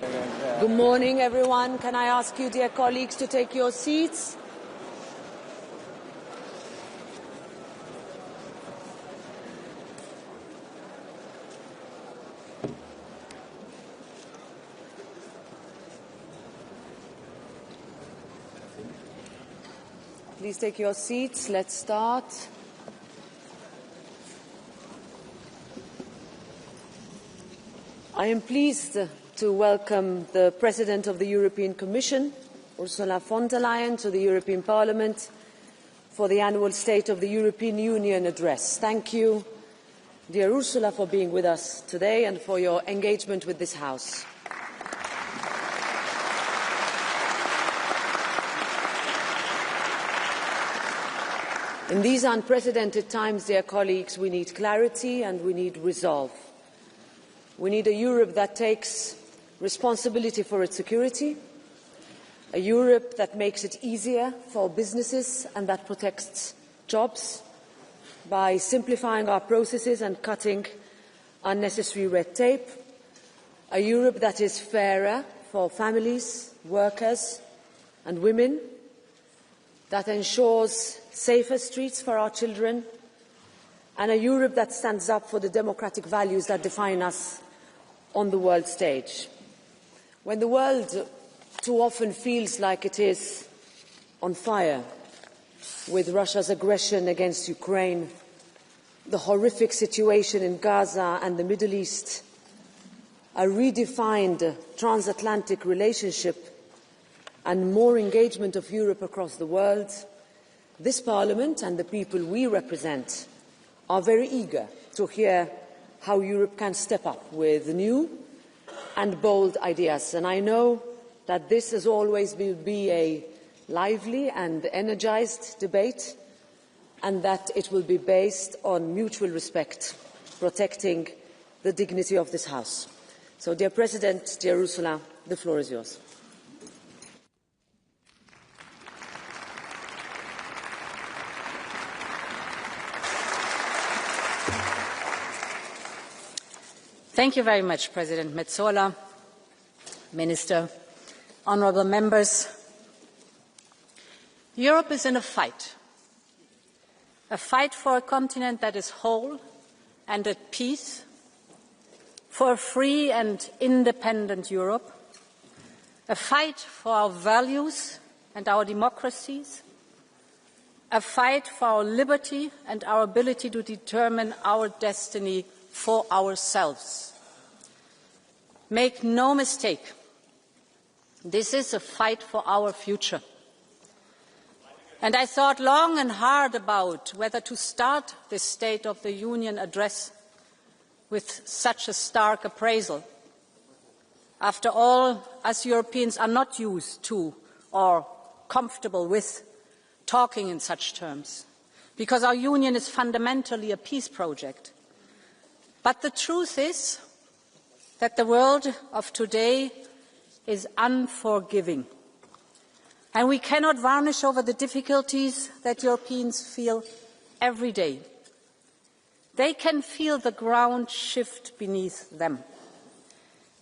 Good morning, everyone. Can I ask you, dear colleagues, to take your seats? Please take your seats. Let's start. I am pleased to welcome the President of the European Commission, Ursula von der Leyen, to the European Parliament for the annual State of the European Union address. Thank you, dear Ursula, for being with us today and for your engagement with this House. In these unprecedented times, dear colleagues, we need clarity and we need resolve. We need a Europe that takes responsibility for its security, a Europe that makes it easier for businesses and that protects jobs by simplifying our processes and cutting unnecessary red tape, a Europe that is fairer for families, workers and women, that ensures safer streets for our children, and a Europe that stands up for the democratic values that define us on the world stage. When the world too often feels like it is on fire with Russia's aggression against Ukraine, the horrific situation in Gaza and the Middle East, a redefined transatlantic relationship and more engagement of Europe across the world, this Parliament and the people we represent are very eager to hear how Europe can step up with new and bold ideas. And I know that this, as always, will be a lively and energised debate, and that it will be based on mutual respect, protecting the dignity of this House. So, dear President, dear Ursula, the floor is yours. Thank you very much, President Metsola, Minister, honourable members. Europe is in a fight for a continent that is whole and at peace, for a free and independent Europe, a fight for our values and our democracies, a fight for our liberty and our ability to determine our destiny for ourselves. Make no mistake, this is a fight for our future. And I thought long and hard about whether to start this State of the Union address with such a stark appraisal. After all, us Europeans are not used to or comfortable with talking in such terms, because our union is fundamentally a peace project. But the truth is that the world of today is unforgiving, and we cannot varnish over the difficulties that Europeans feel every day. They can feel the ground shift beneath them.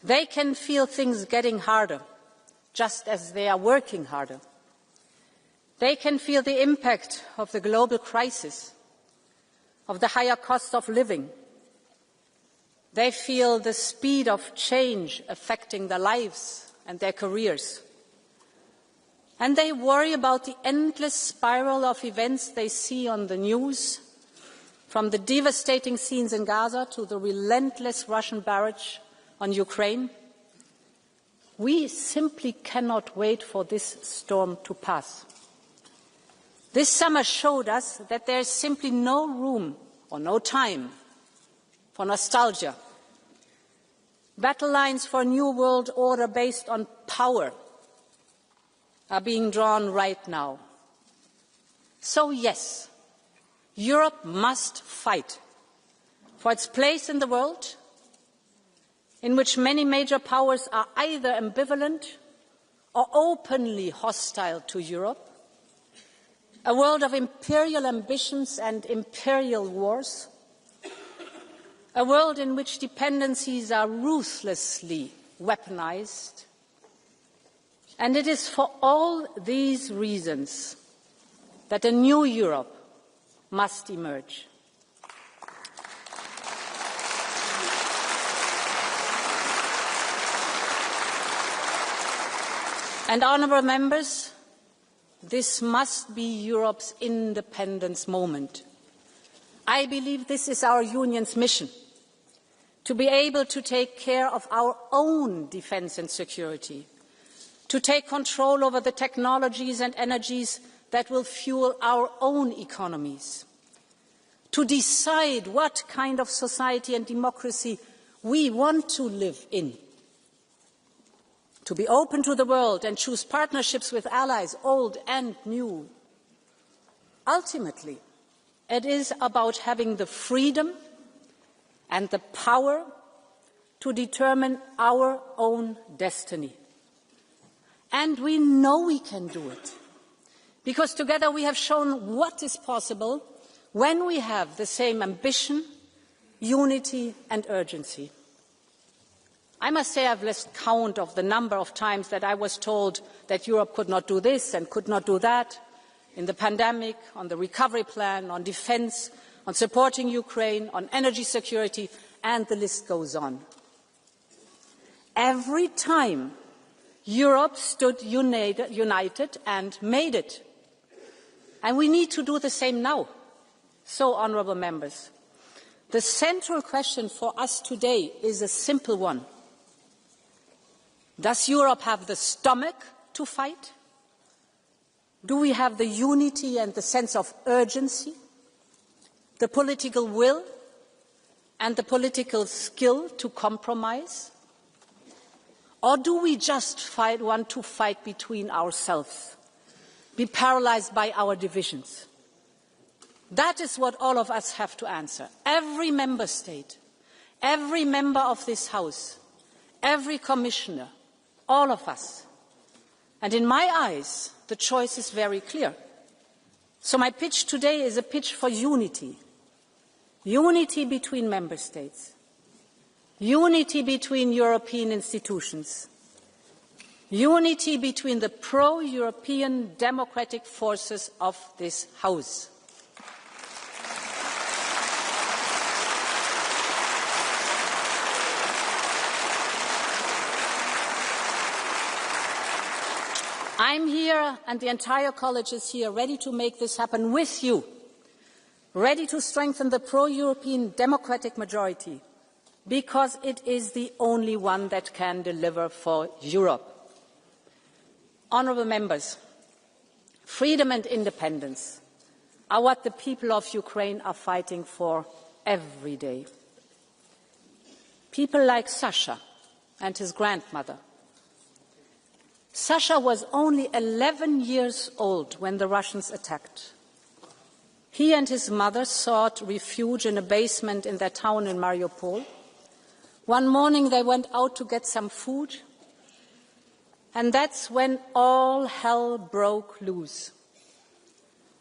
They can feel things getting harder, just as they are working harder. They can feel the impact of the global crisis, of the higher cost of living. They feel the speed of change affecting their lives and their careers. And they worry about the endless spiral of events they see on the news, from the devastating scenes in Gaza to the relentless Russian barrage on Ukraine. We simply cannot wait for this storm to pass. This summer showed us that there is simply no room or no time for nostalgia. Battle lines for a new world order based on power are being drawn right now. So yes, Europe must fight for its place in the world, in which many major powers are either ambivalent or openly hostile to Europe, a world of imperial ambitions and imperial wars, a world in which dependencies are ruthlessly weaponized. And it is for all these reasons that a new Europe must emerge. And, honourable members, this must be Europe's independence moment. I believe this is our Union's mission, to be able to take care of our own defence and security, to take control over the technologies and energies that will fuel our own economies, to decide what kind of society and democracy we want to live in, to be open to the world and choose partnerships with allies, old and new. Ultimately, it is about having the freedom and the power to determine our own destiny. And we know we can do it, because together we have shown what is possible when we have the same ambition, unity and urgency. I must say I've lost count of the number of times that I was told that Europe could not do this and could not do that, in the pandemic, on the recovery plan, on defence, on supporting Ukraine, on energy security, and the list goes on. Every time Europe stood united and made it. And we need to do the same now. So, honourable members, the central question for us today is a simple one. Does Europe have the stomach to fight? Do we have the unity and the sense of urgency, the political will and the political skill to compromise? Or do we just want to fight between ourselves, be paralysed by our divisions? That is what all of us have to answer. Every member state, every member of this House, every commissioner, all of us. And in my eyes, the choice is very clear. So my pitch today is a pitch for unity. Unity between member states. Unity between European institutions. Unity between the pro-European democratic forces of this House. I'm here, and the entire college is here, ready to make this happen with you, ready to strengthen the pro-European democratic majority, because it is the only one that can deliver for Europe. Honourable members, freedom and independence are what the people of Ukraine are fighting for every day. People like Sasha and his grandmother. Sasha was only 11 years old when the Russians attacked. He and his mother sought refuge in a basement in their town in Mariupol. One morning they went out to get some food, and that's when all hell broke loose.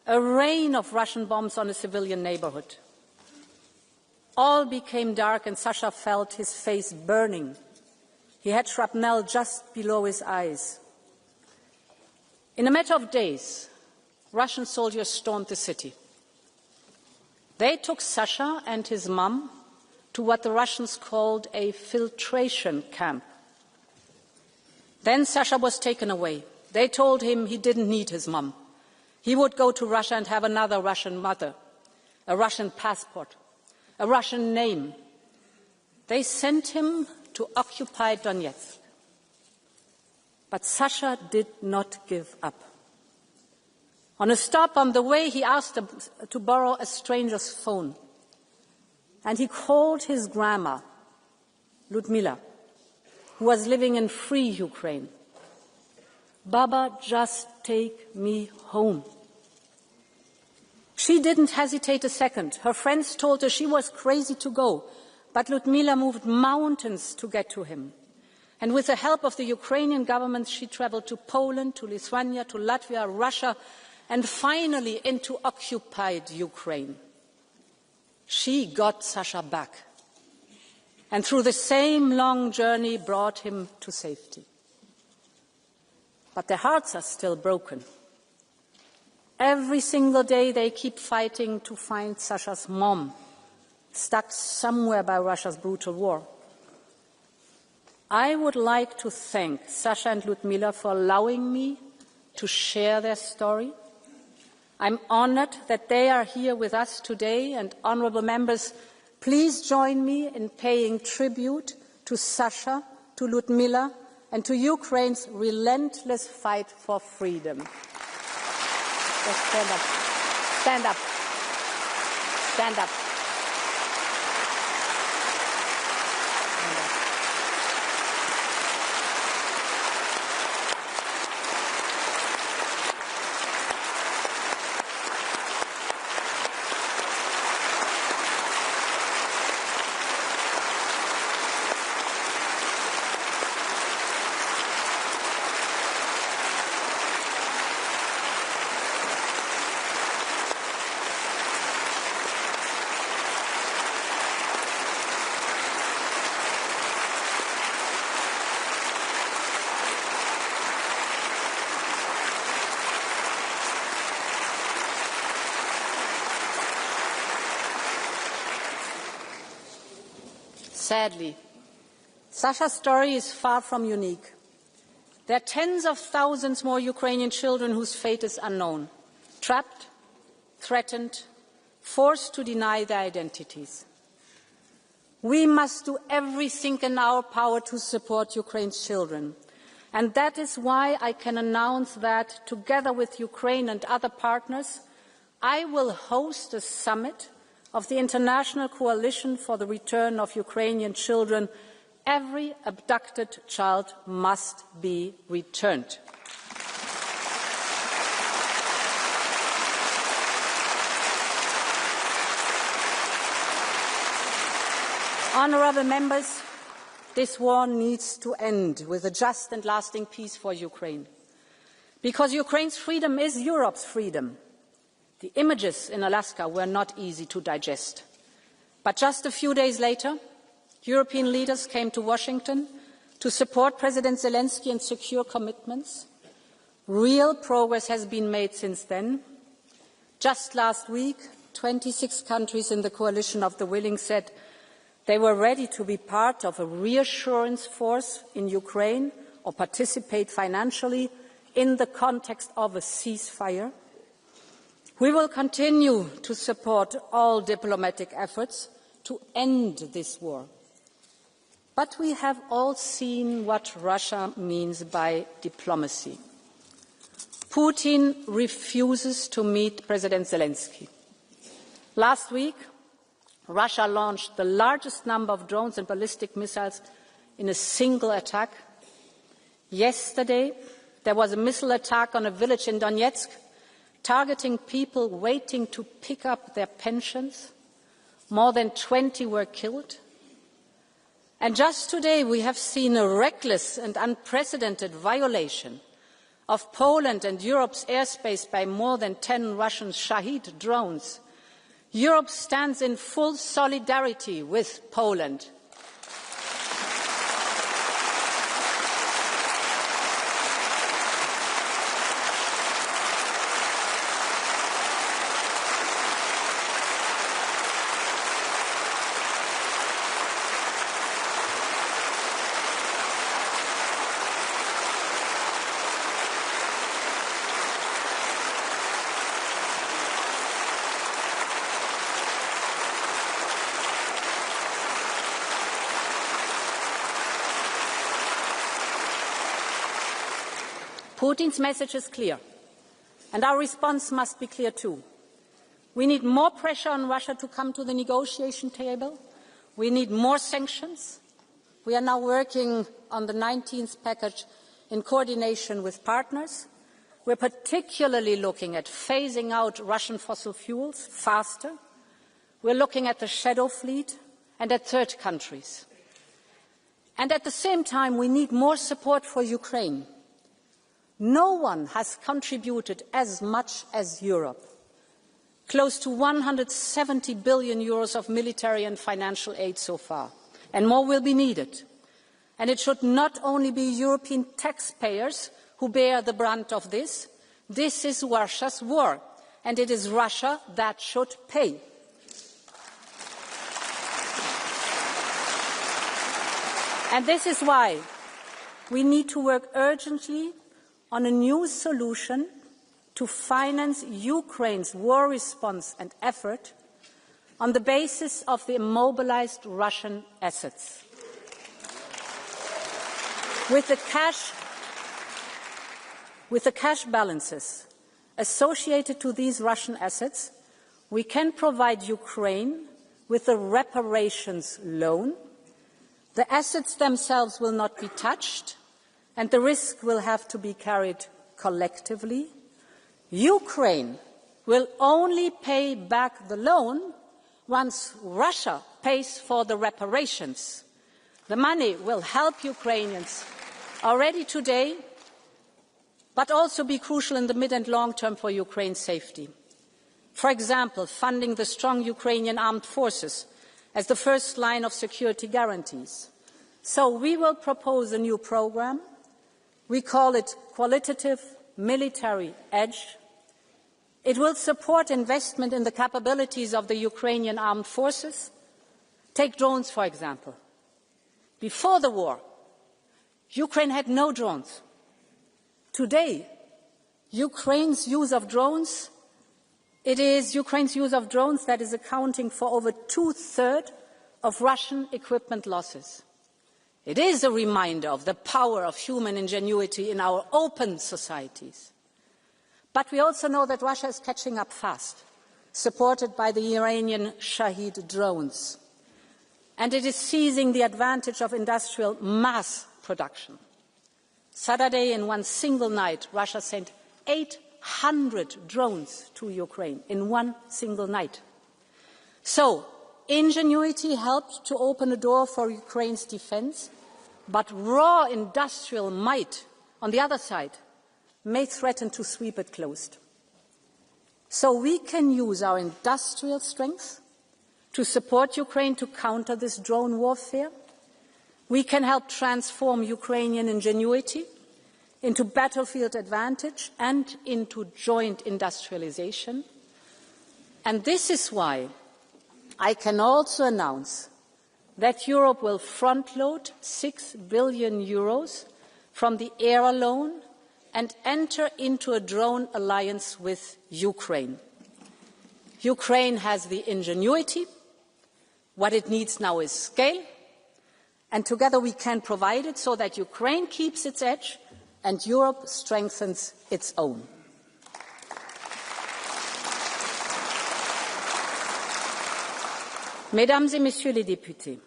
A rain of Russian bombs on a civilian neighborhood. All became dark and Sasha felt his face burning. He had shrapnel just below his eyes. In a matter of days, Russian soldiers stormed the city. They took Sasha and his mum to what the Russians called a filtration camp. Then Sasha was taken away. They told him he didn't need his mum. He would go to Russia and have another Russian mother, a Russian passport, a Russian name. They sent him to occupied Donetsk. But Sasha did not give up. On a stop on the way, he asked to borrow a stranger's phone. And he called his grandma, Ludmila, who was living in free Ukraine. Baba, just take me home. She didn't hesitate a second. Her friends told her she was crazy to go, but Ludmila moved mountains to get to him. And with the help of the Ukrainian government, she traveled to Poland, to Lithuania, to Latvia, Russia, and finally into occupied Ukraine. She got Sasha back. and through the same long journey brought him to safety. But their hearts are still broken. Every single day they keep fighting to find Sasha's mom, stuck somewhere by Russia's brutal war. I would like to thank Sasha and Lyudmila for allowing me to share their story. I'm honored that they are here with us today, and honorable members, please join me in paying tribute to Sasha, to Lyudmila, and to Ukraine's relentless fight for freedom. Just stand up. Stand up. Stand up. Sadly, Sasha's story is far from unique. There are tens of thousands more Ukrainian children whose fate is unknown, trapped, threatened, forced to deny their identities. We must do everything in our power to support Ukraine's children. And that is why I can announce that, together with Ukraine and other partners, I will host a summit of the International Coalition for the Return of Ukrainian Children. Every abducted child must be returned. Honourable members, this war needs to end with a just and lasting peace for Ukraine. Because Ukraine's freedom is Europe's freedom. The images in Alaska were not easy to digest. But just a few days later, European leaders came to Washington to support President Zelensky and secure commitments. Real progress has been made since then. Just last week, 26 countries in the coalition of the willing said they were ready to be part of a reassurance force in Ukraine or participate financially in the context of a ceasefire. We will continue to support all diplomatic efforts to end this war. But we have all seen what Russia means by diplomacy. Putin refuses to meet President Zelensky. Last week, Russia launched the largest number of drones and ballistic missiles in a single attack. Yesterday, there was a missile attack on a village in Donetsk, targeting people waiting to pick up their pensions. More than 20 were killed. And just today we have seen a reckless and unprecedented violation of Poland and Europe's airspace by more than 10 Russian Shahid drones. Europe stands in full solidarity with Poland. Putin's message is clear, and our response must be clear too. We need more pressure on Russia to come to the negotiation table. We need more sanctions. We are now working on the 19th package in coordination with partners. We're particularly looking at phasing out Russian fossil fuels faster. We're looking at the shadow fleet and at third countries. And at the same time, we need more support for Ukraine. No one has contributed as much as Europe. Close to 170 billion euros of military and financial aid so far. and more will be needed. And it should not only be European taxpayers who bear the brunt of this. This is Russia's war, and it is Russia that should pay. And this is why we need to work urgently on a new solution to finance Ukraine's war response and effort on the basis of the immobilized Russian assets. With the cash balances associated to these Russian assets, we can provide Ukraine with a reparations loan. The assets themselves will not be touched, and the risk will have to be carried collectively. Ukraine will only pay back the loan once Russia pays for the reparations. The money will help Ukrainians already today, but also be crucial in the mid and long term for Ukraine's safety. For example, funding the strong Ukrainian armed forces as the first line of security guarantees. So we will propose a new programme. We call it Qualitative Military Edge. It will support investment in the capabilities of the Ukrainian armed forces. Take drones, for example. Before the war, Ukraine had no drones. Today, Ukraine's use of drones, it is Ukraine's use of drones that is accounting for over 2/3 of Russian equipment losses. It is a reminder of the power of human ingenuity in our open societies. But we also know that Russia is catching up fast, supported by the Iranian Shahid drones. And it is seizing the advantage of industrial mass production. Saturday, in one single night, Russia sent 800 drones to Ukraine in one single night. So, ingenuity helped to open a door for Ukraine's defense, but raw industrial might, on the other side, may threaten to sweep it closed. So we can use our industrial strength to support Ukraine to counter this drone warfare. We can help transform Ukrainian ingenuity into battlefield advantage and into joint industrialization. And this is why I can also announce that Europe will front-load 6 billion euros from the ERA loan and enter into a drone alliance with Ukraine. Ukraine has the ingenuity. What it needs now is scale. And together we can provide it so that Ukraine keeps its edge and Europe strengthens its own. Mesdames et Messieurs les députés,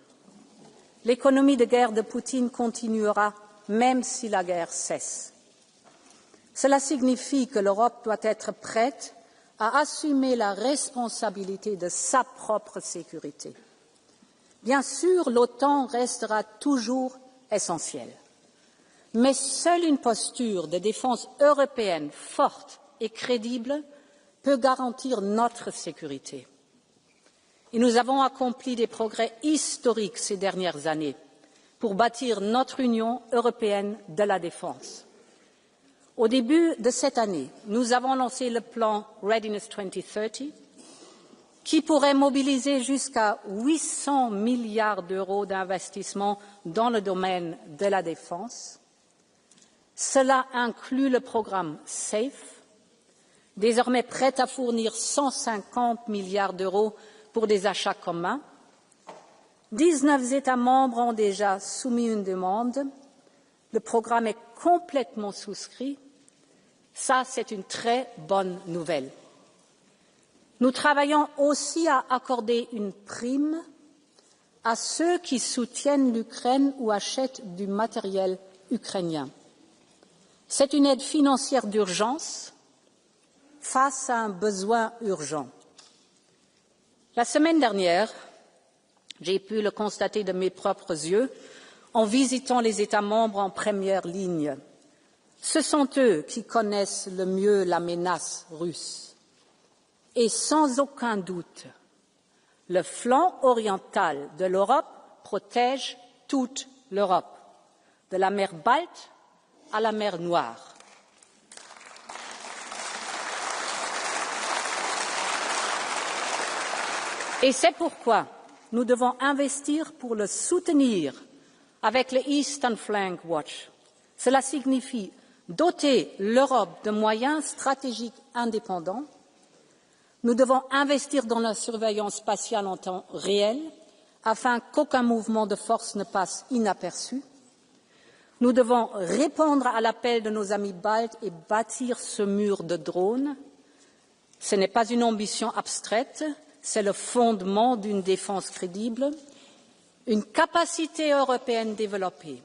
l'économie de guerre de Poutine continuera même si la guerre cesse. Cela signifie que l'Europe doit être prête à assumer la responsabilité de sa propre sécurité. Bien sûr, l'OTAN restera toujours essentielle, mais seule une posture de défense européenne forte et crédible peut garantir notre sécurité. Et nous avons accompli des progrès historiques ces dernières années pour bâtir notre Union européenne de la défense. Au début de cette année, nous avons lancé le plan Readiness 2030, qui pourrait mobiliser jusqu'à 800 milliards d'euros d'investissement dans le domaine de la défense. Cela inclut le programme SAFE, désormais prêt à fournir 150 milliards d'euros pour des achats communs. 19 États membres ont déjà soumis une demande. Le programme est complètement souscrit. Ça, c'est une très bonne nouvelle. Nous travaillons aussi à accorder une prime à ceux qui soutiennent l'Ukraine ou achètent du matériel ukrainien. C'est une aide financière d'urgence face à un besoin urgent. La semaine dernière, j'ai pu le constater de mes propres yeux en visitant les États membres en première ligne. Ce sont eux qui connaissent le mieux la menace russe. Et sans aucun doute, le flanc oriental de l'Europe protège toute l'Europe, de la mer Balte à la mer Noire. Et c'est pourquoi nous devons investir pour le soutenir avec le Eastern Flank Watch. Cela signifie doter l'Europe de moyens stratégiques indépendants. Nous devons investir dans la surveillance spatiale en temps réel afin qu'aucun mouvement de force ne passe inaperçu. Nous devons répondre à l'appel de nos amis baltes et bâtir ce mur de drones. Ce n'est pas une ambition abstraite, c'est le fondement d'une défense crédible. Une capacité européenne développée,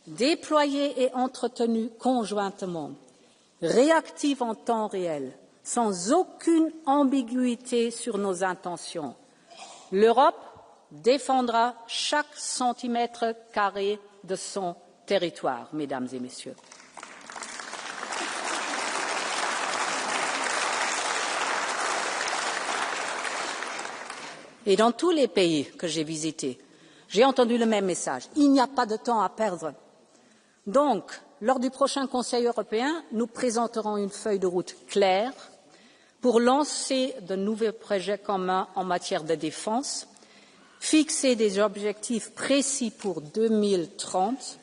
déployée et entretenue conjointement, réactive en temps réel, sans aucune ambiguïté sur nos intentions. L'Europe défendra chaque centimètre carré de son territoire, mesdames et messieurs. Et dans tous les pays que j'ai visités, j'ai entendu le même message. Il n'y a pas de temps à perdre. Donc, lors du prochain Conseil européen, nous présenterons une feuille de route claire pour lancer de nouveaux projets communs en matière de défense, fixer des objectifs précis pour 2030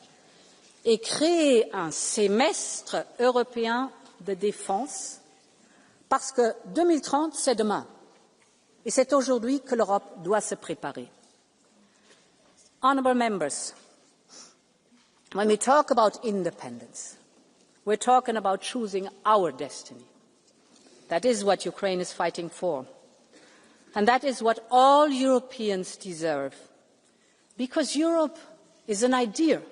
et créer un semestre européen de défense, parce que 2030, c'est demain. Et c'est aujourd'hui que l'Europe doit se préparer. Honourable members, when we talk about independence, we're talking about choosing our destiny. That is what Ukraine is fighting for. And that is what all Europeans deserve. Because Europe is an idea,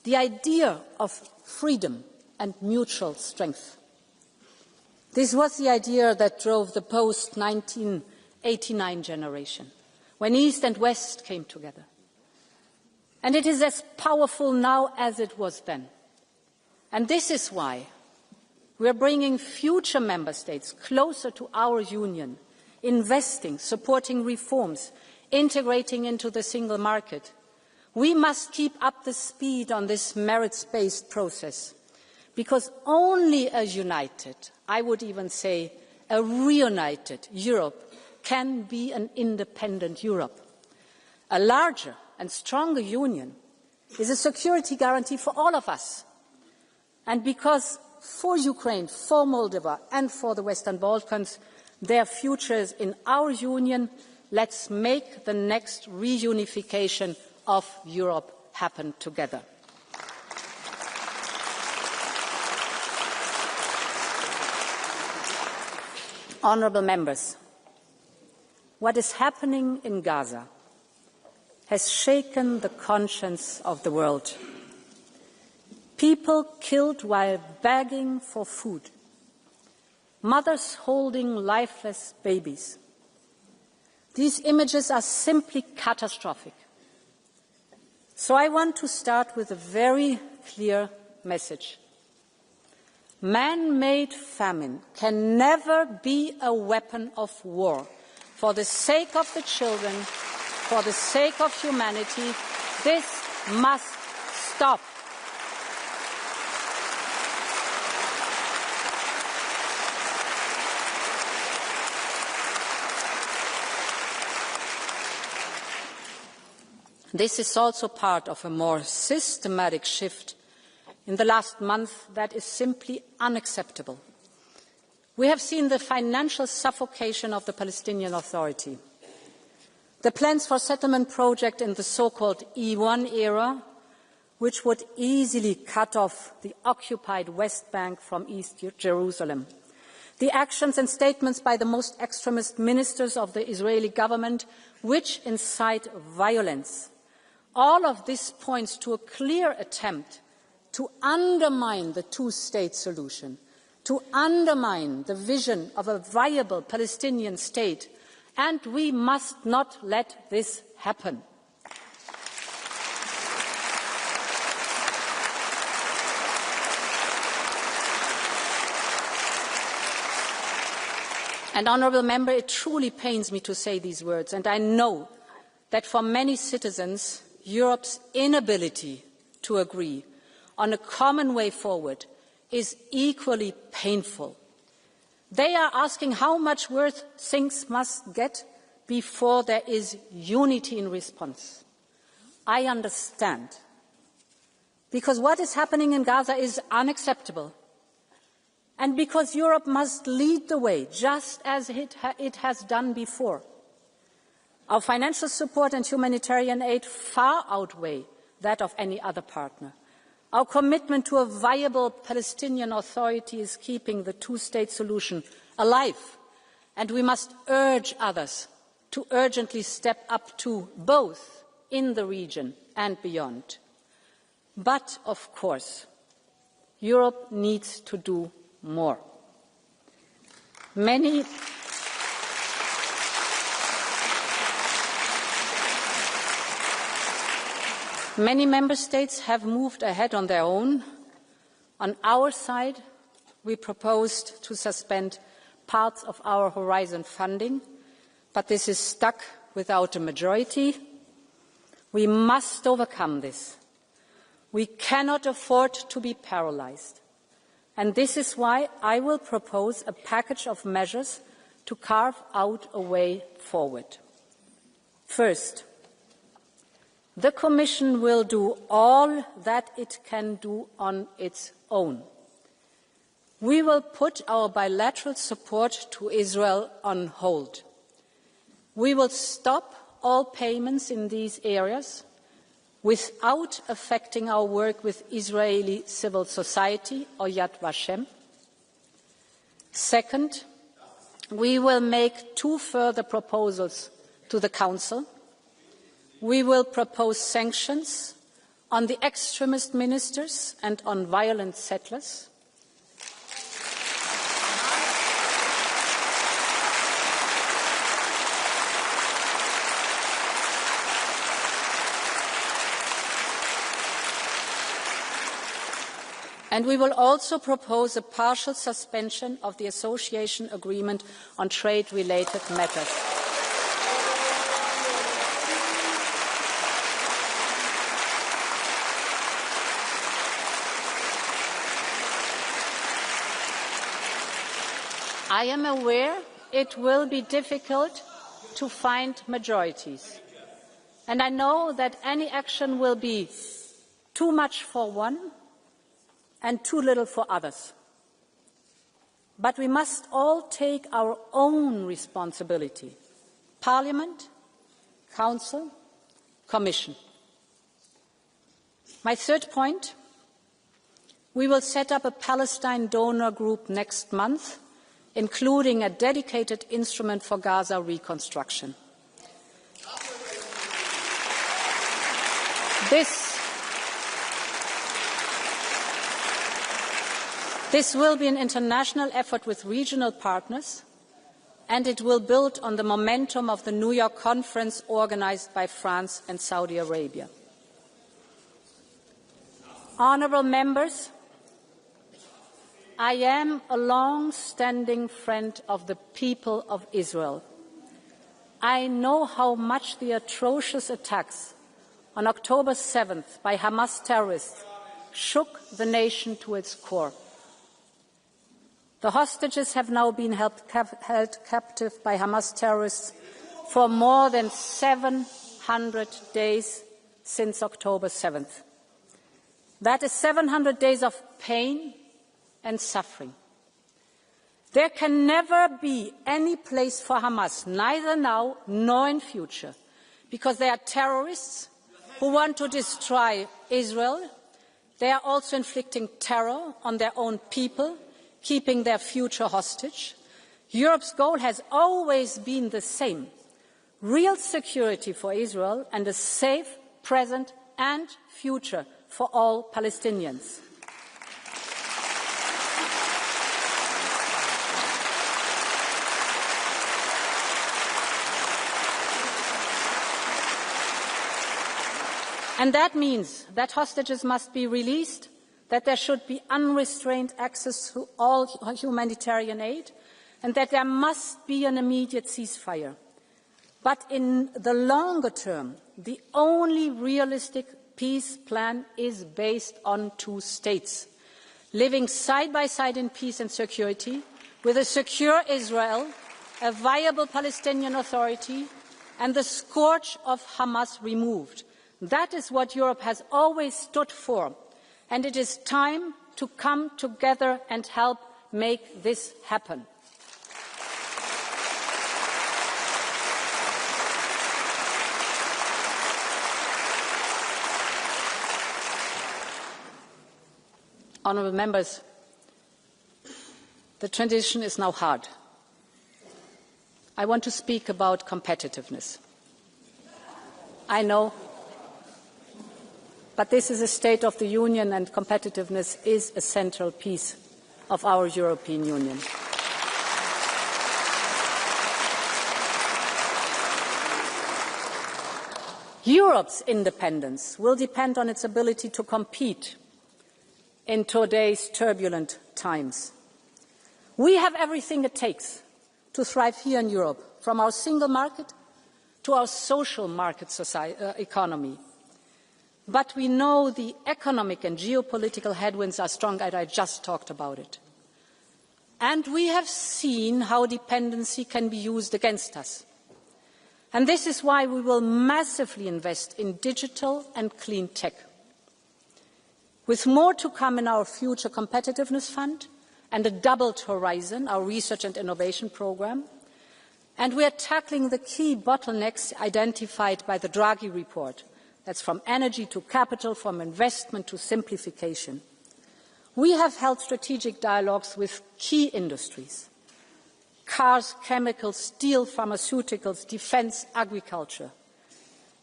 the idea of freedom and mutual strength. This was the idea that drove the post-1989 generation, when East and West came together. And it is as powerful now as it was then. And this is why we are bringing future member states closer to our union, investing, supporting reforms, integrating into the single market. We must keep up the speed on this merits-based process, because only a united, I would even say a reunited Europe can be an independent Europe. A larger and stronger union is a security guarantee for all of us. And because for Ukraine, for Moldova and for the Western Balkans, their futures in our union, let's make the next reunification of Europe happen together. Honourable members, what is happening in Gaza has shaken the conscience of the world. People killed while begging for food. Mothers holding lifeless babies. These images are simply catastrophic. So I want to start with a very clear message. Man-made famine can never be a weapon of war. For the sake of the children, for the sake of humanity, this must stop. This is also part of a more systematic shift in the last month that is simply unacceptable. We have seen the financial suffocation of the Palestinian Authority. The plans for settlement project in the so-called E1 era, which would easily cut off the occupied West Bank from East Jerusalem. The actions and statements by the most extremist ministers of the Israeli government, which incite violence. All of this points to a clear attempt to undermine the two-state solution, to undermine the vision of a viable Palestinian state, and we must not let this happen. And, honourable member, it truly pains me to say these words, and I know that for many citizens, Europe's inability to agree on a common way forward is equally painful. They are asking how much worse things must get before there is unity in response. I understand, because what is happening in Gaza is unacceptable, and because Europe must lead the way, just as it has done before. Our financial support and humanitarian aid far outweigh that of any other partner. Our commitment to a viable Palestinian Authority is keeping the two-state solution alive, and we must urge others to urgently step up too, both in the region and beyond. But, of course, Europe needs to do more. Many member states have moved ahead on their own. On our side, we proposed to suspend parts of our Horizon funding, but this is stuck without a majority. We must overcome this. We cannot afford to be paralysed. And this is why I will propose a package of measures to carve out a way forward. First, the Commission will do all that it can do on its own. We will put our bilateral support to Israel on hold. We will stop all payments in these areas without affecting our work with Israeli civil society or Yad Vashem. Second, we will make 2 further proposals to the Council. We will propose sanctions on the extremist ministers and on violent settlers. And we will also propose a partial suspension of the association agreement on trade-related matters. I am aware it will be difficult to find majorities, and I know that any action will be too much for one and too little for others. But we must all take our own responsibility: Parliament, Council, Commission. My third point: we will set up a Palestine donor group next month, including a dedicated instrument for Gaza reconstruction. This will be an international effort with regional partners, and it will build on the momentum of the New York conference organised by France and Saudi Arabia. Honourable members, I am a long-standing friend of the people of Israel. I know how much the atrocious attacks on October 7th by Hamas terrorists shook the nation to its core. The hostages have now been held captive by Hamas terrorists for more than 700 days since October 7th. That is 700 days of pain and suffering. There can never be any place for Hamas, neither now nor in future, because they are terrorists who want to destroy Israel. They are also inflicting terror on their own people, keeping their future hostage. Europe's goal has always been the same: real security for Israel and a safe present and future for all Palestinians. And that means that hostages must be released, that there should be unrestrained access to all humanitarian aid, and that there must be an immediate ceasefire. But in the longer term, the only realistic peace plan is based on two states, living side by side in peace and security, with a secure Israel, a viable Palestinian Authority, and the scourge of Hamas removed. That is what Europe has always stood for, and it is time to come together and help make this happen. Honourable members, the transition is now hard. I want to speak about competitiveness. I know, but this is a State of the Union, and competitiveness is a central piece of our European Union. Europe's independence will depend on its ability to compete in today's turbulent times. We have everything it takes to thrive here in Europe, from our single market to our social market economy. But we know the economic and geopolitical headwinds are strong, and I just talked about it. And we have seen how dependency can be used against us. And this is why we will massively invest in digital and clean tech, with more to come in our future competitiveness fund and a doubled horizon, our research and innovation programme. And we are tackling the key bottlenecks identified by the Draghi report. That's from energy to capital, from investment to simplification. We have held strategic dialogues with key industries: cars, chemicals, steel, pharmaceuticals, defence, agriculture.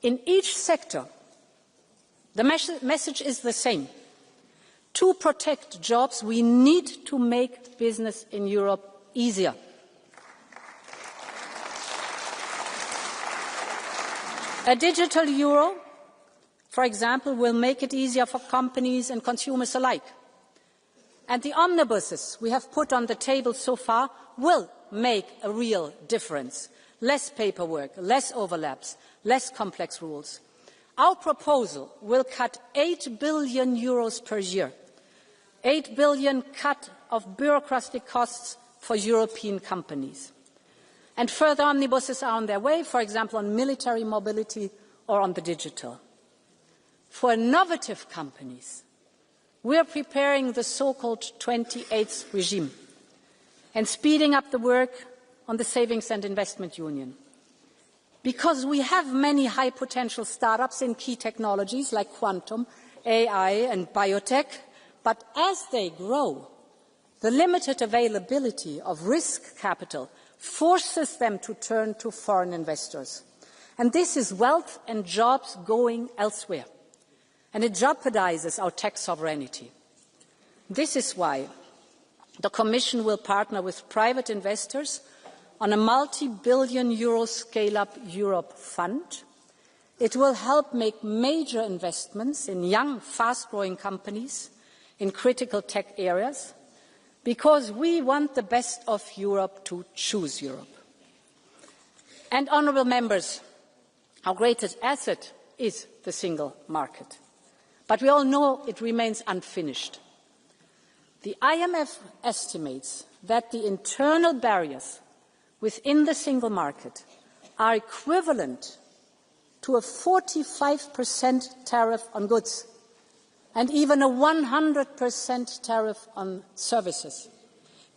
In each sector, the message is the same. To protect jobs, we need to make business in Europe easier. A digital euro, for example, will make it easier for companies and consumers alike. And the omnibuses we have put on the table so far will make a real difference. Less paperwork, less overlaps, less complex rules. Our proposal will cut €8 billion per year, 8 billion cut of bureaucratic costs for European companies. And further omnibuses are on their way, for example, on military mobility or on the digital. For innovative companies, we are preparing the so-called 28th regime and speeding up the work on the Savings and Investment Union. Because we have many high-potential startups in key technologies like quantum, AI and biotech, but as they grow, the limited availability of risk capital forces them to turn to foreign investors. And this is wealth and jobs going elsewhere. And it jeopardizes our tech sovereignty. This is why the Commission will partner with private investors on a multi-billion euro Scale-up Europe fund. It will help make major investments in young, fast-growing companies in critical tech areas, because we want the best of Europe to choose Europe. And, honourable members, our greatest asset is the single market. But we all know it remains unfinished. The IMF estimates that the internal barriers within the single market are equivalent to a 45% tariff on goods and even a 100% tariff on services.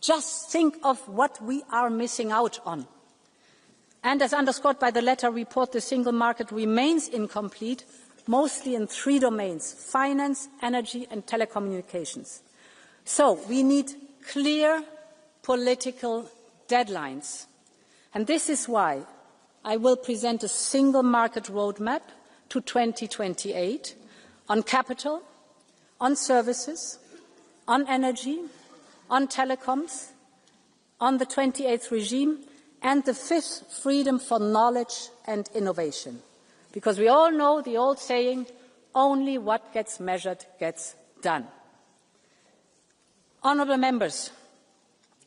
Just think of what we are missing out on. And as underscored by the latter report, the single market remains incomplete, mostly in 3 domains: finance, energy and telecommunications. So we need clear political deadlines. And this is why I will present a single market roadmap to 2028 on capital, on services, on energy, on telecoms, on the 28th regime, and the 5th, freedom for knowledge and innovation. Because we all know the old saying, only what gets measured gets done. Honourable members,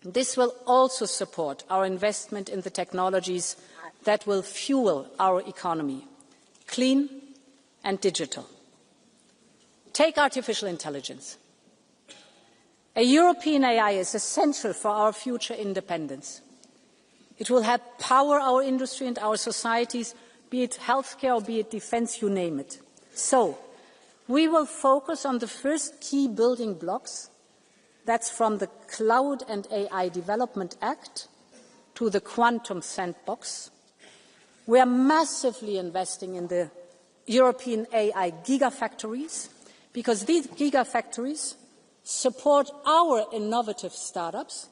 this will also support our investment in the technologies that will fuel our economy, clean and digital. Take artificial intelligence. A European AI is essential for our future independence. It will help power our industry and our societies, be it healthcare or be it defence, you name it. So, we will focus on the first key building blocks. That's from the Cloud and AI Development Act to the Quantum Sandbox. We are massively investing in the European AI gigafactories, because these gigafactories support our innovative startups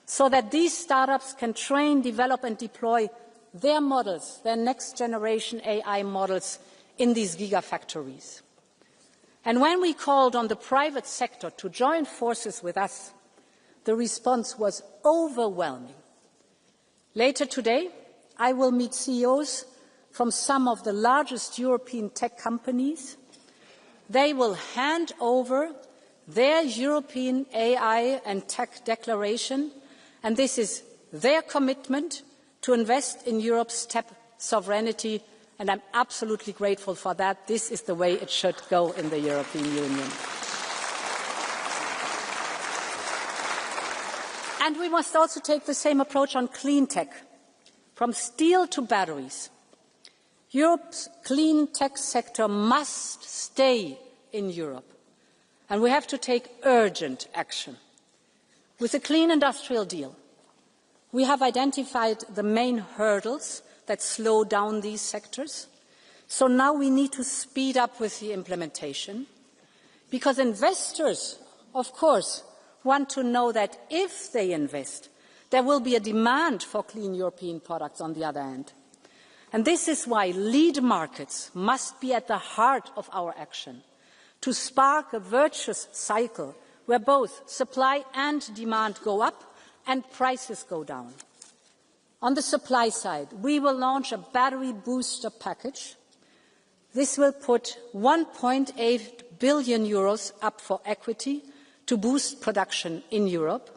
so that these startups can train, develop and deploy their models, their next generation AI models in these gigafactories. And when we called on the private sector to join forces with us, the response was overwhelming. Later today, I will meet CEOs from some of the largest European tech companies. They will hand over their European AI and tech declaration, and this is their commitment to invest in Europe's tech sovereignty, and I'm absolutely grateful for that. This is the way it should go in the European Union. And we must also take the same approach on clean tech, from steel to batteries. Europe's clean tech sector must stay in Europe, and we have to take urgent action. With the Clean Industrial Deal, we have identified the main hurdles that slow down these sectors. So now we need to speed up with the implementation, because investors, of course, want to know that if they invest, there will be a demand for clean European products on the other hand. And this is why lead markets must be at the heart of our action, to spark a virtuous cycle where both supply and demand go up and prices go down. On the supply side, we will launch a battery booster package. This will put 1.8 billion euros up for equity to boost production in Europe.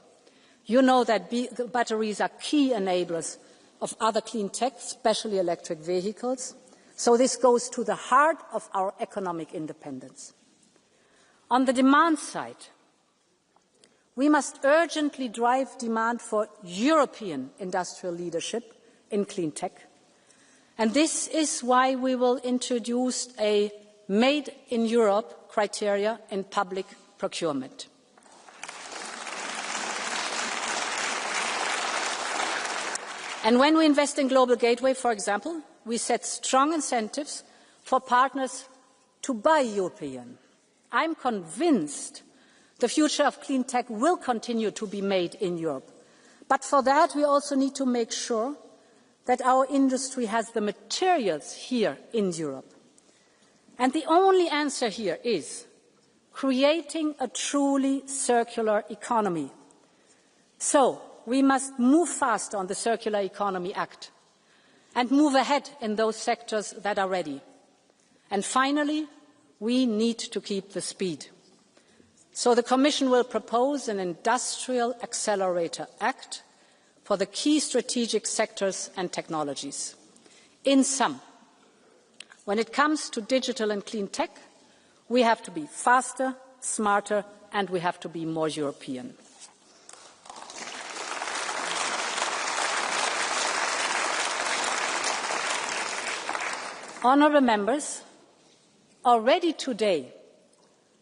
You know that batteries are key enablers of other clean tech, especially electric vehicles. So this goes to the heart of our economic independence. On the demand side, we must urgently drive demand for European industrial leadership in clean tech. And this is why we will introduce a Made in Europe criteria in public procurement. And when we invest in Global Gateway, for example, we set strong incentives for partners to buy European. I'm convinced the future of clean tech will continue to be made in Europe. But for that, we also need to make sure that our industry has the materials here in Europe. And the only answer here is creating a truly circular economy. So, we must move fast on the Circular Economy Act and move ahead in those sectors that are ready. And finally, we need to keep the speed. So the Commission will propose an Industrial Accelerator Act for the key strategic sectors and technologies. In sum, when it comes to digital and clean tech, we have to be faster, smarter, and we have to be more European. Honourable members, already today,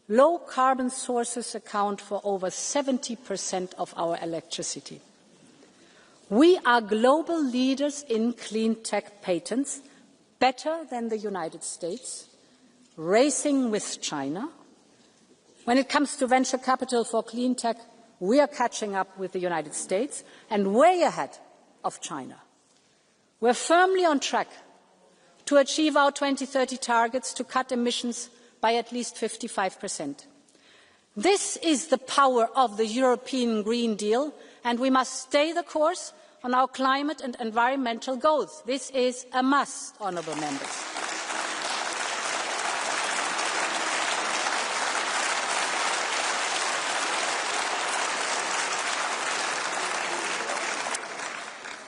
low-carbon sources account for over 70% of our electricity. We are global leaders in clean tech patents, better than the United States, racing with China. When it comes to venture capital for clean tech, we are catching up with the United States and way ahead of China. We're firmly on track to achieve our 2030 targets to cut emissions by at least 55%. This is the power of the European Green Deal, and we must stay the course on our climate and environmental goals. This is a must, honourable members.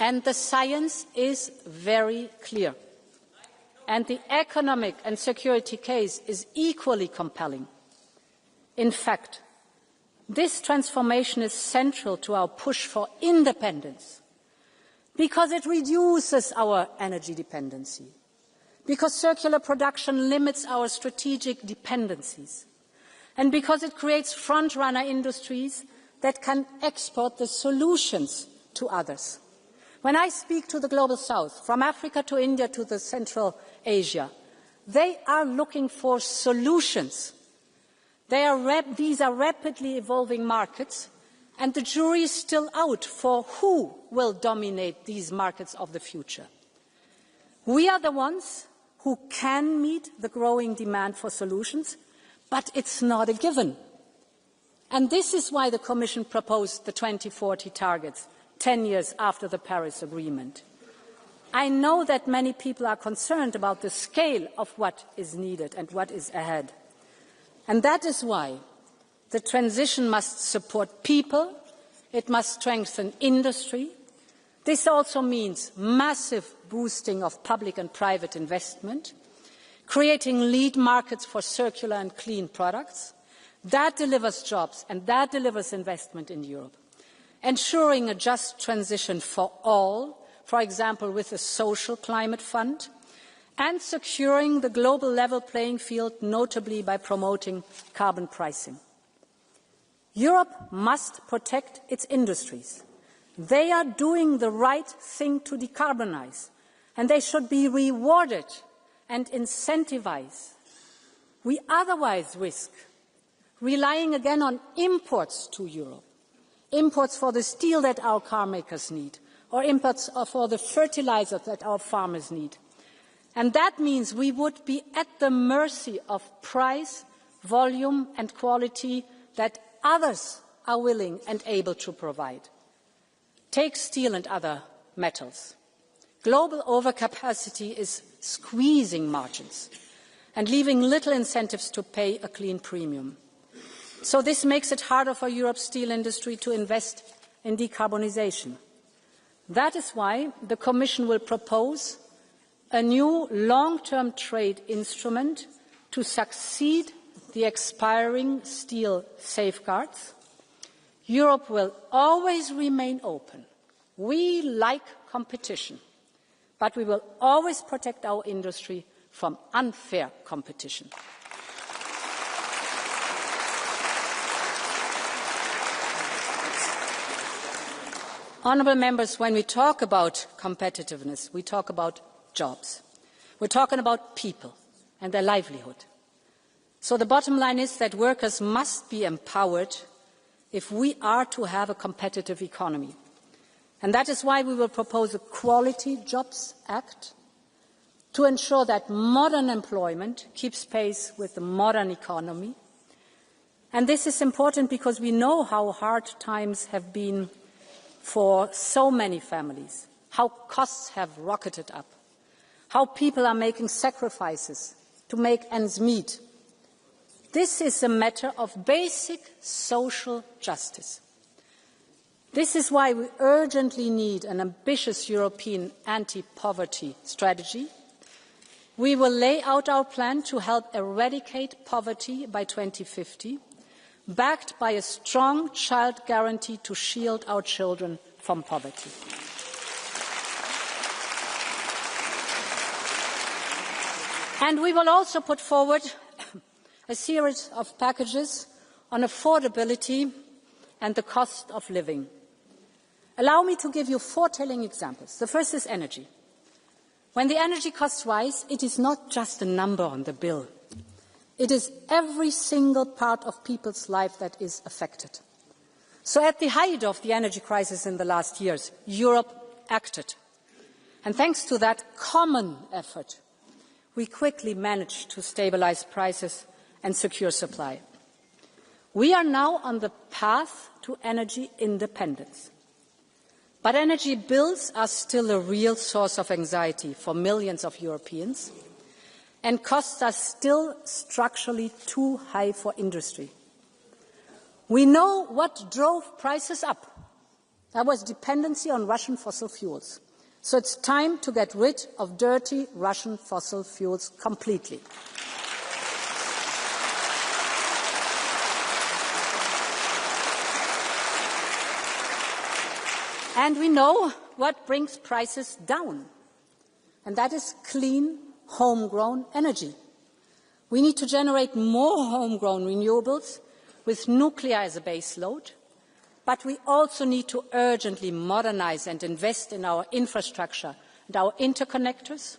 And the science is very clear. And the economic and security case is equally compelling. In fact, this transformation is central to our push for independence because it reduces our energy dependency, because circular production limits our strategic dependencies, and because it creates front-runner industries that can export the solutions to others. When I speak to the Global South, from Africa to India to the Central Asia, they are looking for solutions. These are rapidly evolving markets, and the jury is still out for who will dominate these markets of the future. We are the ones who can meet the growing demand for solutions, but it's not a given. And this is why the Commission proposed the 2040 targets, 10 years after the Paris Agreement. I know that many people are concerned about the scale of what is needed and what is ahead. And that is why the transition must support people, it must strengthen industry. This also means massive boosting of public and private investment, creating lead markets for circular and clean products. That delivers jobs and that delivers investment in Europe. Ensuring a just transition for all, for example with a social climate fund, and securing the global level playing field, notably by promoting carbon pricing. Europe must protect its industries. They are doing the right thing to decarbonise, and they should be rewarded and incentivised. We otherwise risk relying again on imports to Europe, imports for the steel that our car makers need, or imports for the fertiliser that our farmers need. And that means we would be at the mercy of price, volume and quality that others are willing and able to provide. Take steel and other metals. Global overcapacity is squeezing margins and leaving little incentives to pay a clean premium. So this makes it harder for Europe's steel industry to invest in decarbonisation. That is why the Commission will propose a new long-term trade instrument to succeed the expiring steel safeguards. Europe will always remain open. We like competition, but we will always protect our industry from unfair competition. Honourable members, when we talk about competitiveness, we talk about jobs. We're talking about people and their livelihood. So the bottom line is that workers must be empowered if we are to have a competitive economy. And that is why we will propose a Quality Jobs Act to ensure that modern employment keeps pace with the modern economy. And this is important because we know how hard times have been for so many families, how costs have rocketed up, how people are making sacrifices to make ends meet. This is a matter of basic social justice. This is why we urgently need an ambitious European anti-poverty strategy. We will lay out our plan to help eradicate poverty by 2050, backed by a strong child guarantee to shield our children from poverty. And we will also put forward a series of packages on affordability and the cost of living. Allow me to give you 4 telling examples. The first is energy. When the energy costs rise, it is not just a number on the bill. It is every single part of people's life that is affected. So at the height of the energy crisis in the last years, Europe acted. And thanks to that common effort, we quickly managed to stabilise prices and secure supply. We are now on the path to energy independence. But energy bills are still a real source of anxiety for millions of Europeans, and costs are still structurally too high for industry. We know what drove prices up. That was dependency on Russian fossil fuels. So it's time to get rid of dirty Russian fossil fuels completely. And we know what brings prices down, and that is clean, homegrown energy. We need to generate more homegrown renewables with nuclear as a base load, but we also need to urgently modernise and invest in our infrastructure and our interconnectors.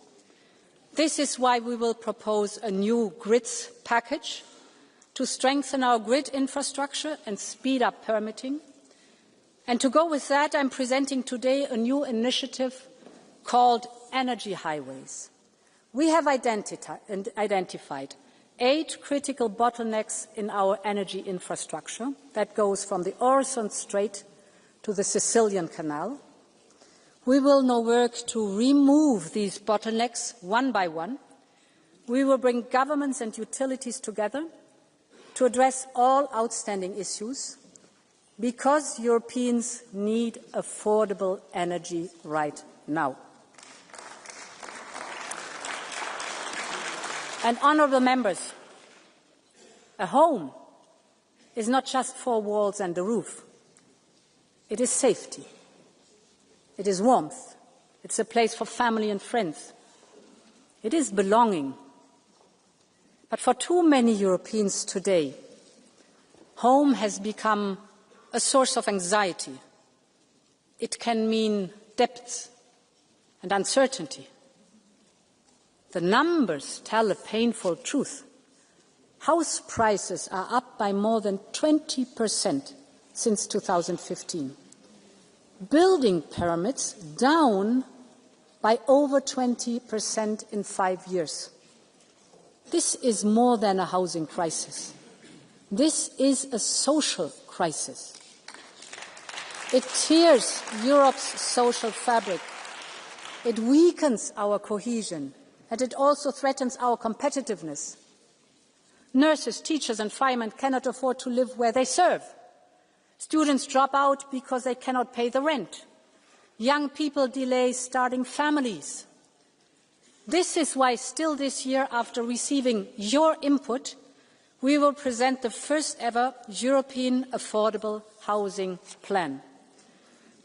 This is why we will propose a new grids package to strengthen our grid infrastructure and speed up permitting. And to go with that, I'm presenting today a new initiative called Energy Highways. We have identified 8 critical bottlenecks in our energy infrastructure that goes from the Øresund Strait to the Sicilian Canal. We will now work to remove these bottlenecks one by one. We will bring governments and utilities together to address all outstanding issues, because Europeans need affordable energy right now. And honourable members, a home is not just 4 walls and a roof. It is safety. It is warmth. It's a place for family and friends. It is belonging. But for too many Europeans today, home has become a source of anxiety. It can mean debts and uncertainty. The numbers tell a painful truth. House prices are up by more than 20% since 2015. Building permits down by over 20% in 5 years. This is more than a housing crisis. This is a social crisis. It tears Europe's social fabric. It weakens our cohesion, and it also threatens our competitiveness. Nurses, teachers and firemen cannot afford to live where they serve. Students drop out because they cannot pay the rent. Young people delay starting families. This is why still this year, after receiving your input, we will present the first ever European affordable housing plan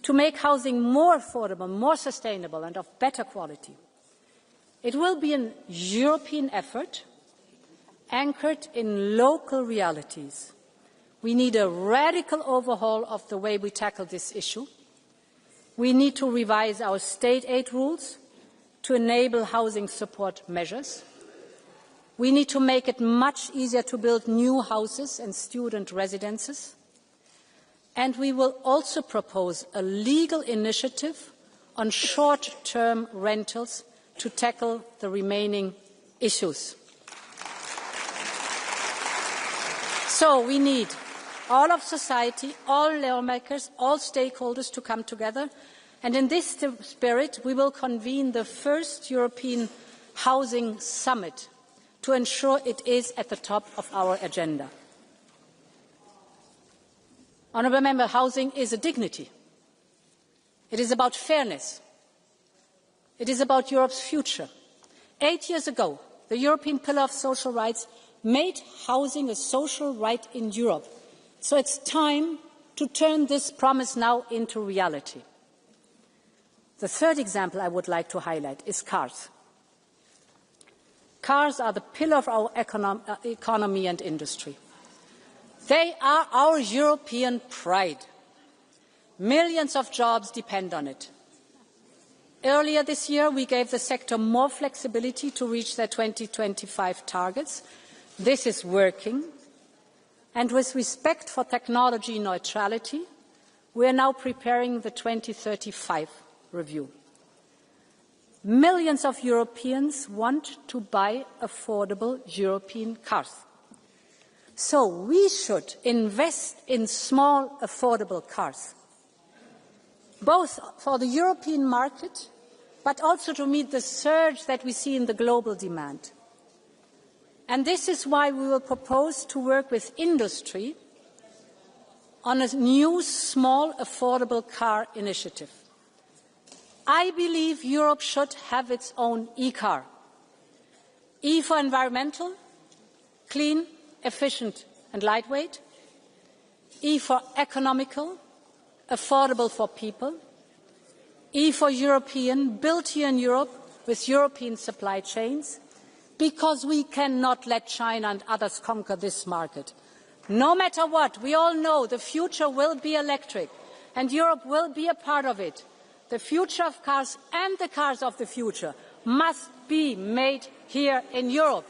to make housing more affordable, more sustainable and of better quality. It will be a European effort anchored in local realities. We need a radical overhaul of the way we tackle this issue. We need to revise our state aid rules to enable housing support measures. We need to make it much easier to build new houses and student residences. And we will also propose a legal initiative on short-term rentals to tackle the remaining issues. So we need all of society, all lawmakers, all stakeholders to come together. And in this spirit, we will convene the first European Housing Summit to ensure it is at the top of our agenda. Honourable Member, housing is a dignity. It is about fairness. It is about Europe's future. 8 years ago, the European Pillar of Social Rights made housing a social right in Europe. So it's time to turn this promise now into reality. The third example I would like to highlight is cars. Cars are the pillar of our economy and industry. They are our European pride. Millions of jobs depend on it. Earlier this year, we gave the sector more flexibility to reach their 2025 targets. This is working. And with respect for technology neutrality, we are now preparing the 2035 review. Millions of Europeans want to buy affordable European cars. So we should invest in small, affordable cars, both for the European market, but also to meet the surge that we see in the global demand. And this is why we will propose to work with industry on a new small affordable car initiative. I believe Europe should have its own e-car. E for environmental, clean, efficient and lightweight. E for economical, affordable for people. E for European, built here in Europe with European supply chains, because we cannot let China and others conquer this market. No matter what, we all know the future will be electric, and Europe will be a part of it. The future of cars and the cars of the future must be made here in Europe.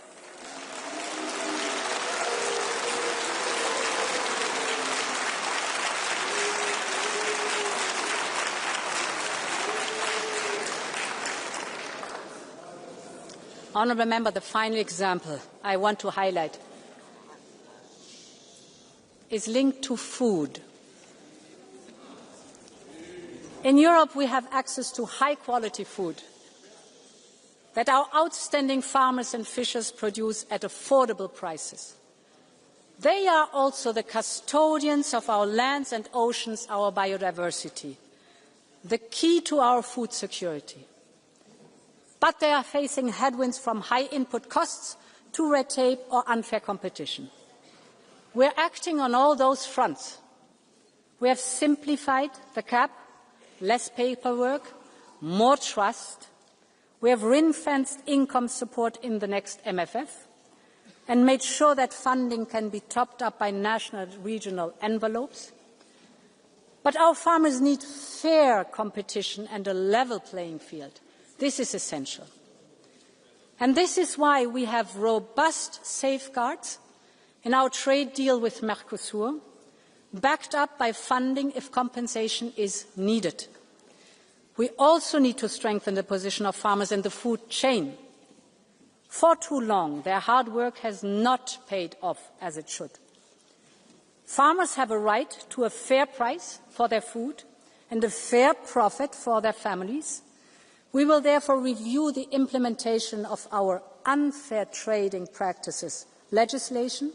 Honourable Member, the final example I want to highlight is linked to food. In Europe, we have access to high-quality food that our outstanding farmers and fishers produce at affordable prices. They are also the custodians of our lands and oceans, our biodiversity, the key to our food security. But they are facing headwinds from high input costs to red tape or unfair competition. We are acting on all those fronts. We have simplified the CAP, less paperwork, more trust. We have ring-fenced income support in the next MFF and made sure that funding can be topped up by national and regional envelopes. But our farmers need fair competition and a level playing field. This is essential. And this is why we have robust safeguards in our trade deal with Mercosur, backed up by funding if compensation is needed. We also need to strengthen the position of farmers in the food chain. For too long, their hard work has not paid off as it should. Farmers have a right to a fair price for their food and a fair profit for their families. We will therefore review the implementation of our unfair trading practices legislation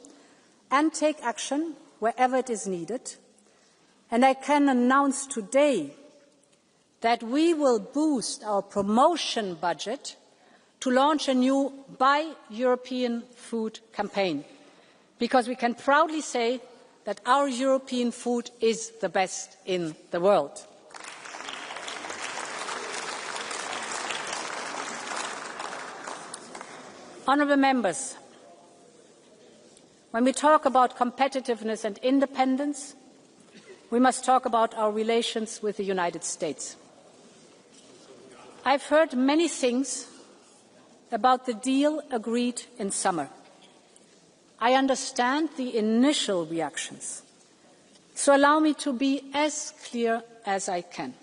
and take action wherever it is needed. And I can announce today that we will boost our promotion budget to launch a new Buy European Food campaign, because we can proudly say that our European food is the best in the world. Honourable Members, when we talk about competitiveness and independence, we must talk about our relations with the United States. I've heard many things about the deal agreed in summer. I understand the initial reactions, so allow me to be as clear as I can.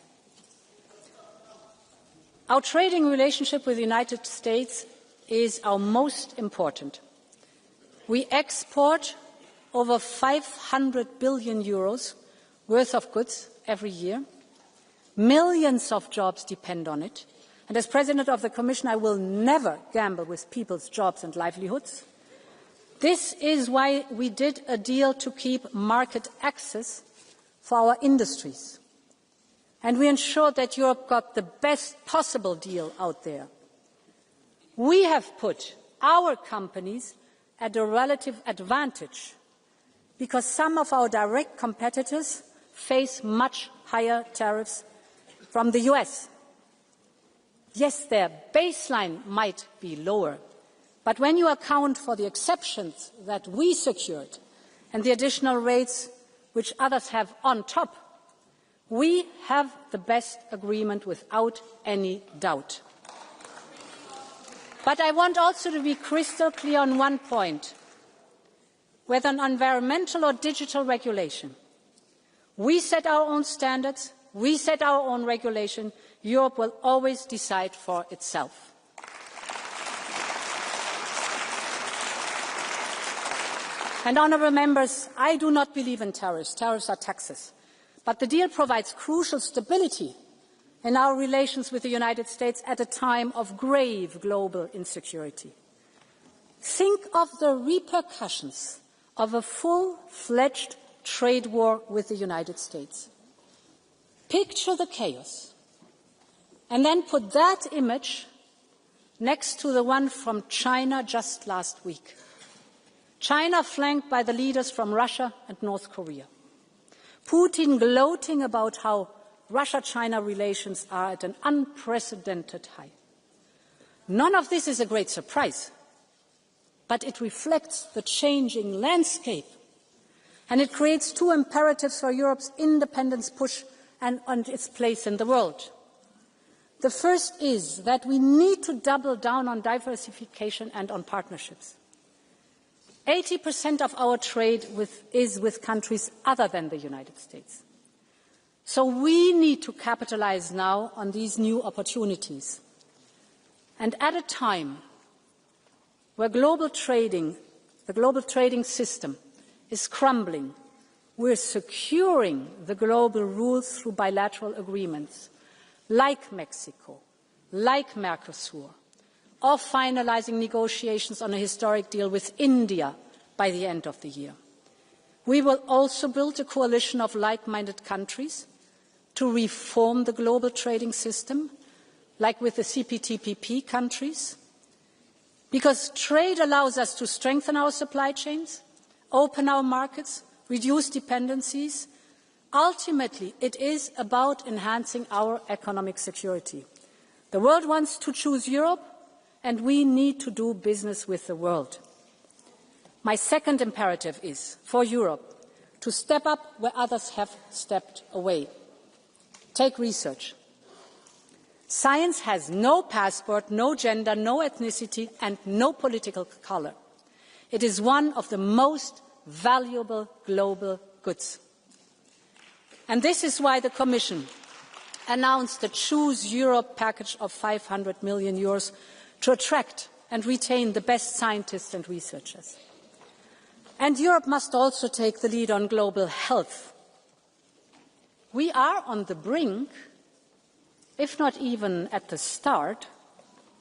Our trading relationship with the United States is our most important. We export over 500 billion euros worth of goods every year. Millions of jobs depend on it. And as President of the Commission, I will never gamble with people's jobs and livelihoods. This is why we did a deal to keep market access for our industries. And we ensured that Europe got the best possible deal out there. We have put our companies at a relative advantage because some of our direct competitors face much higher tariffs from the US. Yes, their baseline might be lower, but when you account for the exceptions that we secured and the additional rates which others have on top, we have the best agreement without any doubt. But I want also to be crystal clear on one point. Whether on environmental or digital regulation, we set our own standards, we set our own regulation. Europe will always decide for itself. And honourable members, I do not believe in tariffs. Tariffs are taxes. But the deal provides crucial stability in our relations with the United States at a time of grave global insecurity. Think of the repercussions of a full-fledged trade war with the United States. Picture the chaos, and then put that image next to the one from China just last week. China flanked by the leaders from Russia and North Korea. Putin gloating about how Russia-China relations are at an unprecedented high. None of this is a great surprise, but it reflects the changing landscape, and it creates two imperatives for Europe's independence push and its place in the world. The first is that we need to double down on diversification and on partnerships. 80% of our trade is with countries other than the United States. So we need to capitalize now on these new opportunities. And at a time where the global trading system is crumbling, we're securing the global rules through bilateral agreements like Mexico, like Mercosur, or finalizing negotiations on a historic deal with India by the end of the year. We will also build a coalition of like-minded countries to reform the global trading system, like with the CPTPP countries, because trade allows us to strengthen our supply chains, open our markets, reduce dependencies. Ultimately, it is about enhancing our economic security. The world wants to choose Europe, and we need to do business with the world. My second imperative is for Europe to step up where others have stepped away. Take research. Science has no passport, no gender, no ethnicity, and no political colour. It is one of the most valuable global goods. And this is why the Commission announced the Choose Europe package of €500 million to attract and retain the best scientists and researchers. And Europe must also take the lead on global health. We are on the brink, if not even at the start,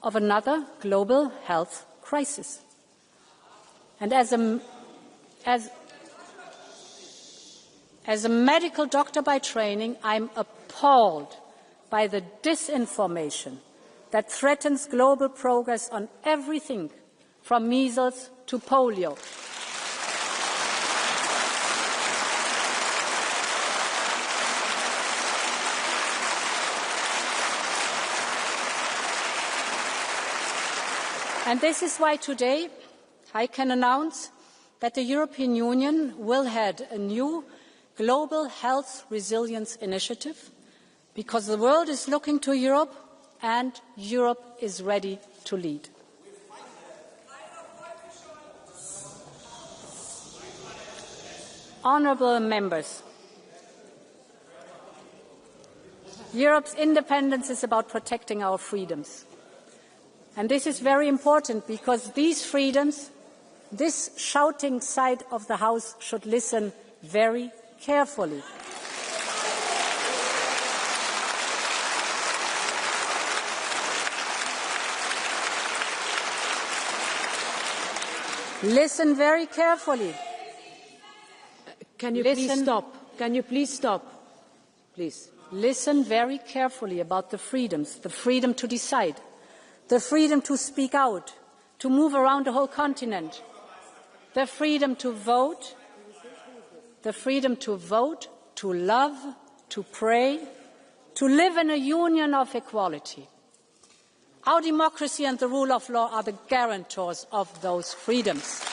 of another global health crisis. And as a medical doctor by training, I'm appalled by the disinformation that threatens global progress on everything from measles to polio. And this is why today I can announce that the European Union will head a new global health resilience initiative, because the world is looking to Europe and Europe is ready to lead. Honourable members, Europe's independence is about protecting our freedoms. And this is very important, because these freedoms, this shouting side of the House should listen very carefully. Listen very carefully. Can you please stop? Can you please stop? Please. Listen very carefully about the freedoms, the freedom to decide, the freedom to speak out, to move around the whole continent, the freedom to vote, to love, to pray, to live in a union of equality. Our democracy and the rule of law are the guarantors of those freedoms.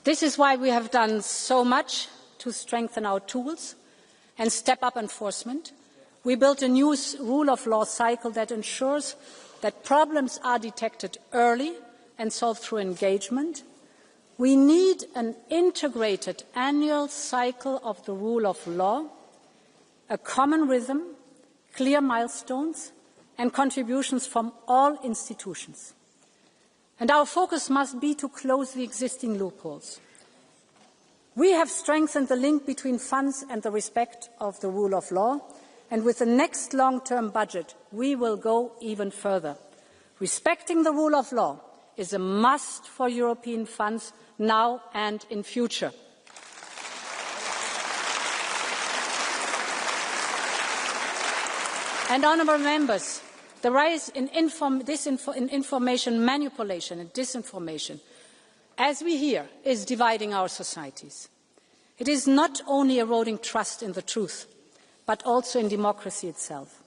This is why we have done so much to strengthen our tools and step up enforcement. We built a new rule of law cycle that ensures that problems are detected early and solved through engagement. We need an integrated annual cycle of the rule of law, a common rhythm, clear milestones, and contributions from all institutions. And our focus must be to close the existing loopholes. We have strengthened the link between funds and the respect of the rule of law, and with the next long-term budget, we will go even further. Respecting the rule of law is a must for European funds now and in future. And honourable members, the rise in information manipulation and disinformation, as we hear, is dividing our societies. It is not only eroding trust in the truth, but also in democracy itself.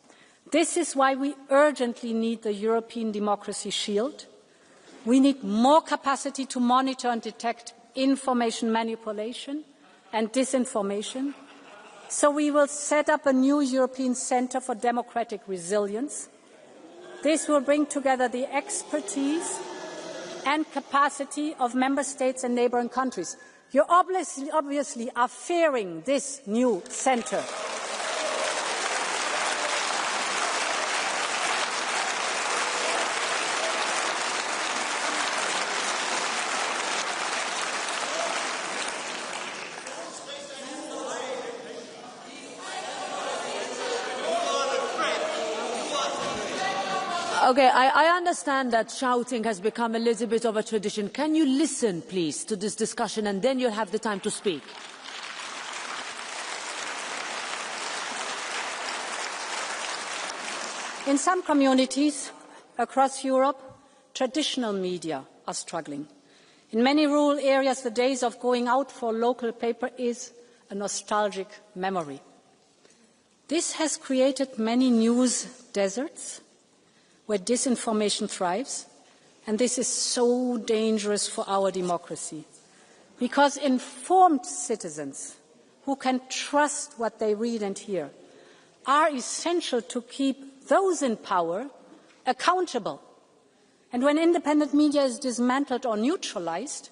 This is why we urgently need the European Democracy Shield. We need more capacity to monitor and detect information manipulation and disinformation. So we will set up a new European Centre for Democratic Resilience. This will bring together the expertise and capacity of member states and neighbouring countries. You obviously are fearing this new centre. Okay, I understand that shouting has become a little bit of a tradition. Can you listen, please, to this discussion, and then you'll have the time to speak? In some communities across Europe, traditional media are struggling. In many rural areas, the days of going out for local paper is a nostalgic memory. This has created many news deserts where disinformation thrives, and this is so dangerous for our democracy, because informed citizens who can trust what they read and hear are essential to keep those in power accountable. And when independent media is dismantled or neutralized,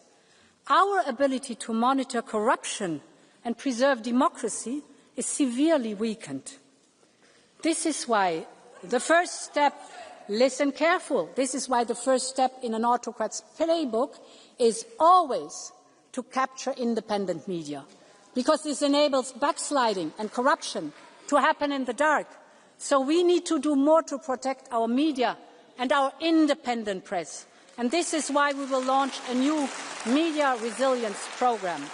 our ability to monitor corruption and preserve democracy is severely weakened. This is why the first step Listen careful. This is why the first step in an autocrat's playbook is always to capture independent media, because this enables backsliding and corruption to happen in the dark. So we need to do more to protect our media and our independent press. And this is why we will launch a new media resilience programme.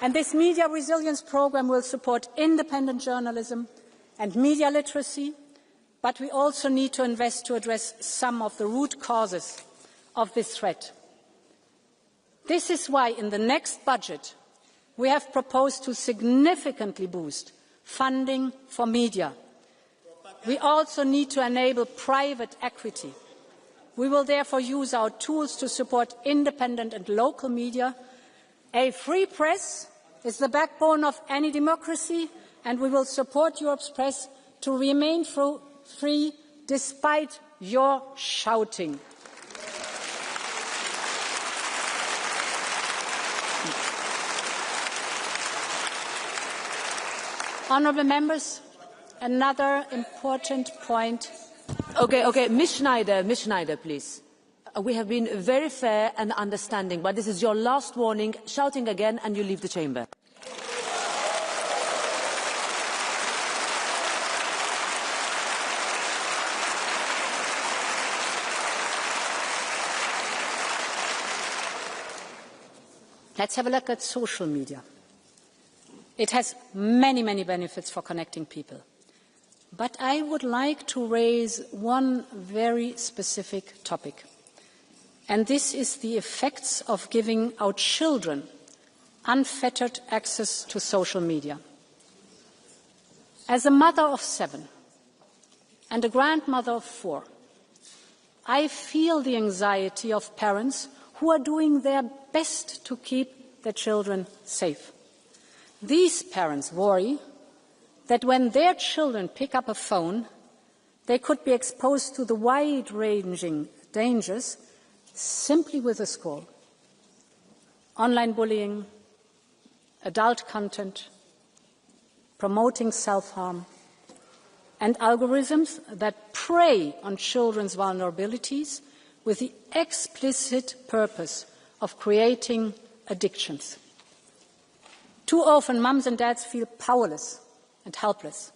And this media resilience programme will support independent journalism and media literacy, but we also need to invest to address some of the root causes of this threat. This is why in the next budget we have proposed to significantly boost funding for media. We also need to enable private equity. We will therefore use our tools to support independent and local media. A free press is the backbone of any democracy, and we will support Europe's press to remain free despite your shouting. Honourable members, another important point. Okay, Ms. Schneider, please. We have been very fair and understanding, but this is your last warning. Shouting again and you leave the chamber. Let's have a look at social media. It has many, many benefits for connecting people. But I would like to raise one very specific topic. And this is the effects of giving our children unfettered access to social media. As a mother of 7 and a grandmother of 4, I feel the anxiety of parents who are doing their best to keep their children safe. These parents worry that when their children pick up a phone, they could be exposed to the wide-ranging dangers simply with a scroll. Online bullying, adult content, promoting self-harm, and algorithms that prey on children's vulnerabilities with the explicit purpose of creating addictions. Too often, mums and dads feel powerless and helpless,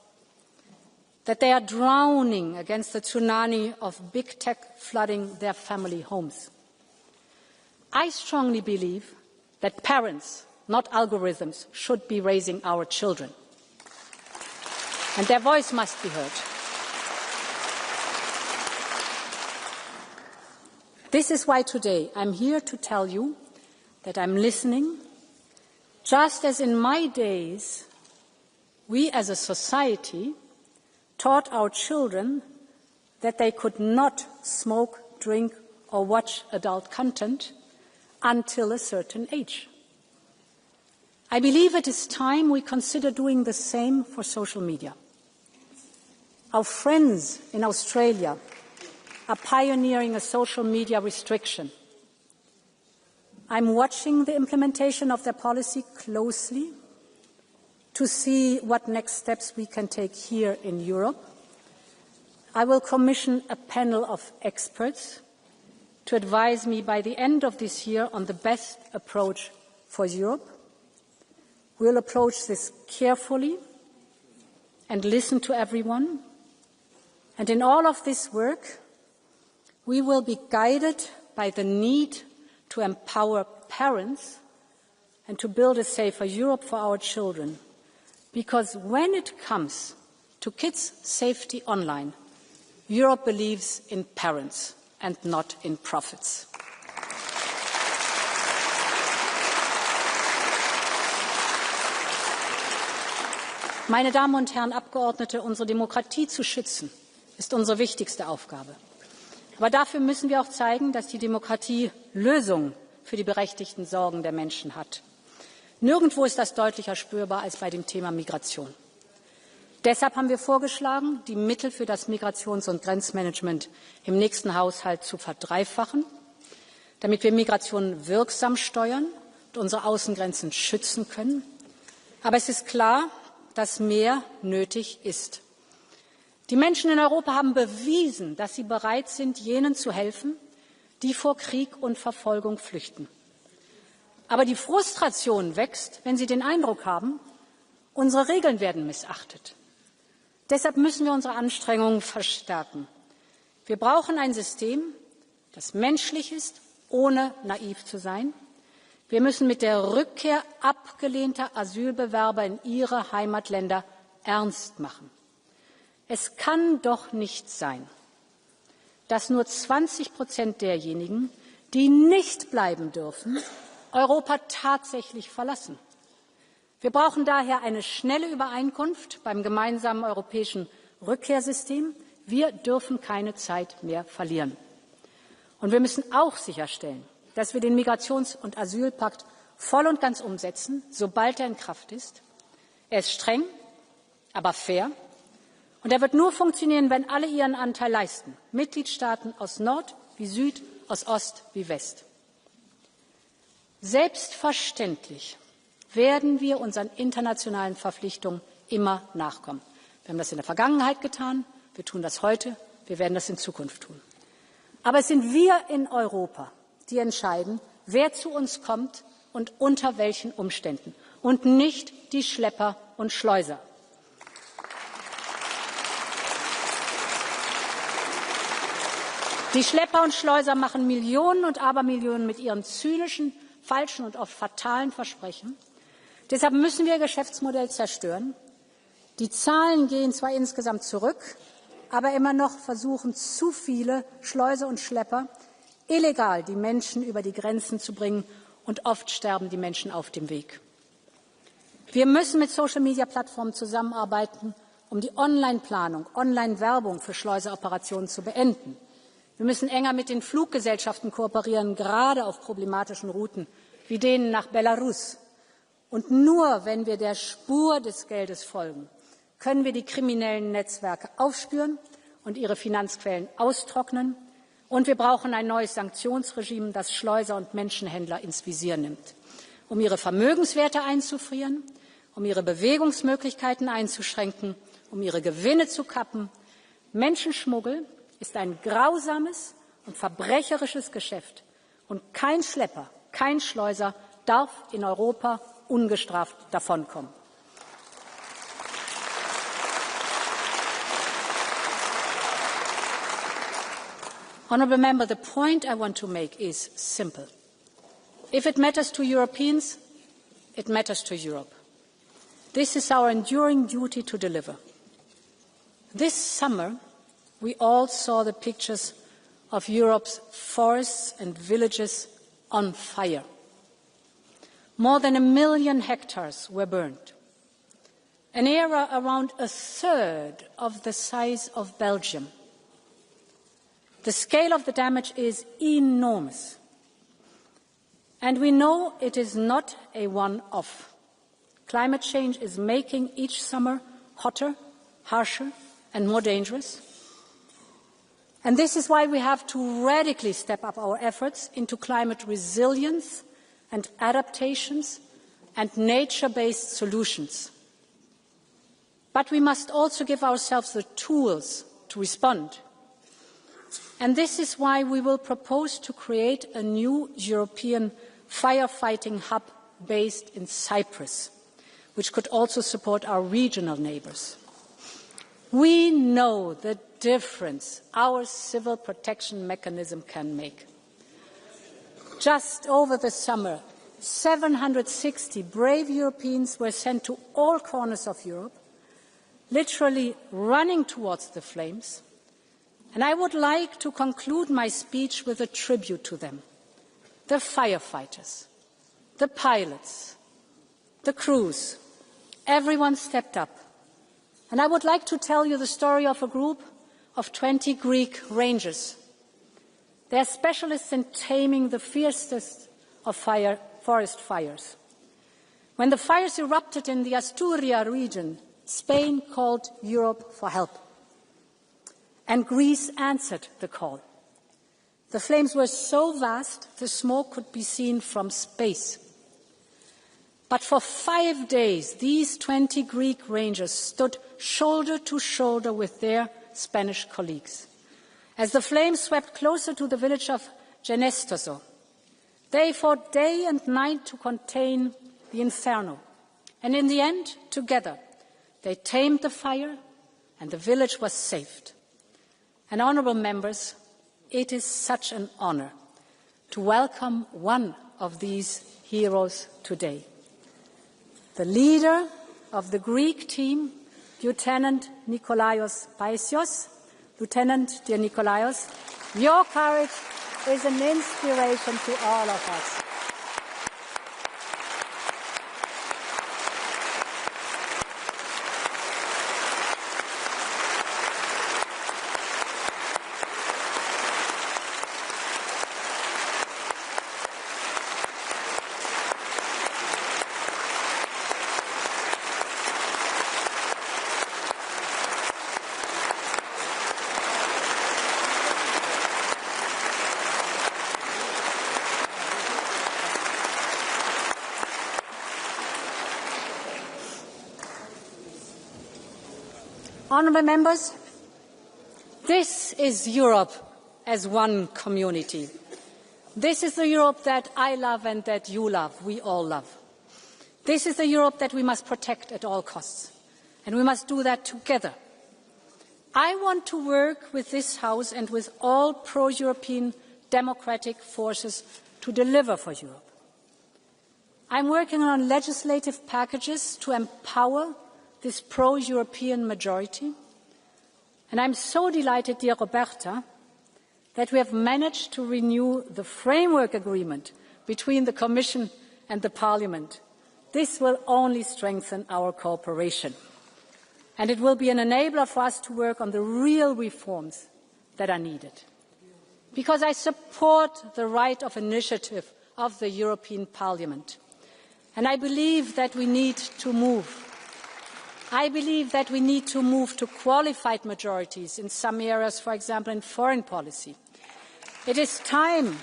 that they are drowning against the tsunami of big tech flooding their family homes. I strongly believe that parents, not algorithms, should be raising our children, and their voice must be heard. This is why today I'm here to tell you that I'm listening. Just as in my days, we as a society taught our children that they could not smoke, drink, or watch adult content until a certain age. I believe it is time we consider doing the same for social media. Our friends in Australia are pioneering a social media restriction. I'm watching the implementation of their policy closely to see what next steps we can take here in Europe. I will commission a panel of experts to advise me by the end of this year on the best approach for Europe. We'll approach this carefully and listen to everyone. And in all of this work, we will be guided by the need to empower parents and to build a safer Europe for our children. Because when it comes to kids' safety online, Europe believes in parents and not in profits. Meine Damen und Herren Abgeordnete, unsere Demokratie zu schützen, ist unsere wichtigste Aufgabe. Aber dafür müssen wir auch zeigen, dass die Demokratie Lösungen für die berechtigten Sorgen der Menschen hat. Nirgendwo ist das deutlicher spürbar als bei dem Thema Migration. Deshalb haben wir vorgeschlagen, die Mittel für das Migrations- und Grenzmanagement im nächsten Haushalt zu verdreifachen, damit wir Migration wirksam steuern und unsere Außengrenzen schützen können. Aber es ist klar, dass mehr nötig ist. Die Menschen in Europa haben bewiesen, dass sie bereit sind, jenen zu helfen, die vor Krieg und Verfolgung flüchten. Aber die Frustration wächst, wenn sie den Eindruck haben, unsere Regeln werden missachtet. Deshalb müssen wir unsere Anstrengungen verstärken. Wir brauchen ein System, das menschlich ist, ohne naiv zu sein. Wir müssen mit der Rückkehr abgelehnter Asylbewerber in ihre Heimatländer ernst machen. Es kann doch nicht sein, dass nur 20% derjenigen, die nicht bleiben dürfen, Europa tatsächlich verlassen. Wir brauchen daher eine schnelle Übereinkunft beim gemeinsamen europäischen Rückkehrsystem. Wir dürfen keine Zeit mehr verlieren. Und wir müssen auch sicherstellen, dass wir den Migrations- und Asylpakt voll und ganz umsetzen, sobald er in Kraft ist. Er ist streng, aber fair. Und er wird nur funktionieren, wenn alle ihren Anteil leisten. Mitgliedstaaten aus Nord wie Süd, aus Ost wie West. Selbstverständlich werden wir unseren internationalen Verpflichtungen immer nachkommen. Wir haben das in der Vergangenheit getan, wir tun das heute, wir werden das in Zukunft tun. Aber es sind wir in Europa, die entscheiden, wer zu uns kommt und unter welchen Umständen, und nicht die Schlepper und Schleuser. Die Schlepper und Schleuser machen Millionen und Abermillionen mit ihren zynischen, falschen und oft fatalen Versprechen. Deshalb müssen wir ihr Geschäftsmodell zerstören. Die Zahlen gehen zwar insgesamt zurück, aber immer noch versuchen zu viele Schleuser und Schlepper, illegal die Menschen über die Grenzen zu bringen, und oft sterben die Menschen auf dem Weg. Wir müssen mit Social-Media-Plattformen zusammenarbeiten, um die Online-Planung, Online-Werbung für Schleuseroperationen zu beenden. Wir müssen enger mit den Fluggesellschaften kooperieren, gerade auf problematischen Routen wie denen nach Belarus. Und nur wenn wir der Spur des Geldes folgen, können wir die kriminellen Netzwerke aufspüren und ihre Finanzquellen austrocknen. Und wir brauchen ein neues Sanktionsregime, das Schleuser und Menschenhändler ins Visier nimmt, um ihre Vermögenswerte einzufrieren, um ihre Bewegungsmöglichkeiten einzuschränken, um ihre Gewinne zu kappen. Menschenschmuggel ist ein grausames und verbrecherisches Geschäft, und kein Schlepper, kein Schleuser darf in Europa ungestraft davonkommen. Honourable Member, the point I want to make is simple. If it matters to Europeans, it matters to Europe. This is our enduring duty to deliver. This summer, we all saw the pictures of Europe's forests and villages on fire. More than 1 million hectares were burned. An area around a third of the size of Belgium. The scale of the damage is enormous. And we know it is not a one-off. Climate change is making each summer hotter, harsher, and more dangerous. And this is why we have to radically step up our efforts into climate resilience and adaptations and nature-based solutions. But we must also give ourselves the tools to respond. And this is why we will propose to create a new European firefighting hub based in Cyprus, which could also support our regional neighbours. We know the difference our civil protection mechanism can make. Just over the summer, 760 brave Europeans were sent to all corners of Europe, literally running towards the flames. And I would like to conclude my speech with a tribute to them. The firefighters, the pilots, the crews, everyone stepped up. And I would like to tell you the story of a group of 20 Greek rangers. They are specialists in taming the fiercest of forest fires. When the fires erupted in the Asturias region, Spain called Europe for help. And Greece answered the call. The flames were so vast, the smoke could be seen from space. But for 5 days, these 20 Greek rangers stood shoulder to shoulder with their Spanish colleagues. As the flames swept closer to the village of Genestoso, they fought day and night to contain the inferno. And in the end, together, they tamed the fire and the village was saved. And honourable members, it is such an honour to welcome one of these heroes today. The leader of the Greek team, Lieutenant Nikolaios Paisios. Lieutenant, dear Nikolaios, your courage is an inspiration to all of us. Honourable members, this is Europe as one community. This is the Europe that I love and that you love, we all love. This is the Europe that we must protect at all costs, and we must do that together. I want to work with this House and with all pro-European democratic forces to deliver for Europe. I'm working on legislative packages to empower this pro-European majority. And I'm so delighted, dear Roberta, that we have managed to renew the framework agreement between the Commission and the Parliament. This will only strengthen our cooperation. And it will be an enabler for us to work on the real reforms that are needed. Because I support the right of initiative of the European Parliament. And I believe that we need to move. I believe that we need to move to qualified majorities in some areas, for example, in foreign policy. It is time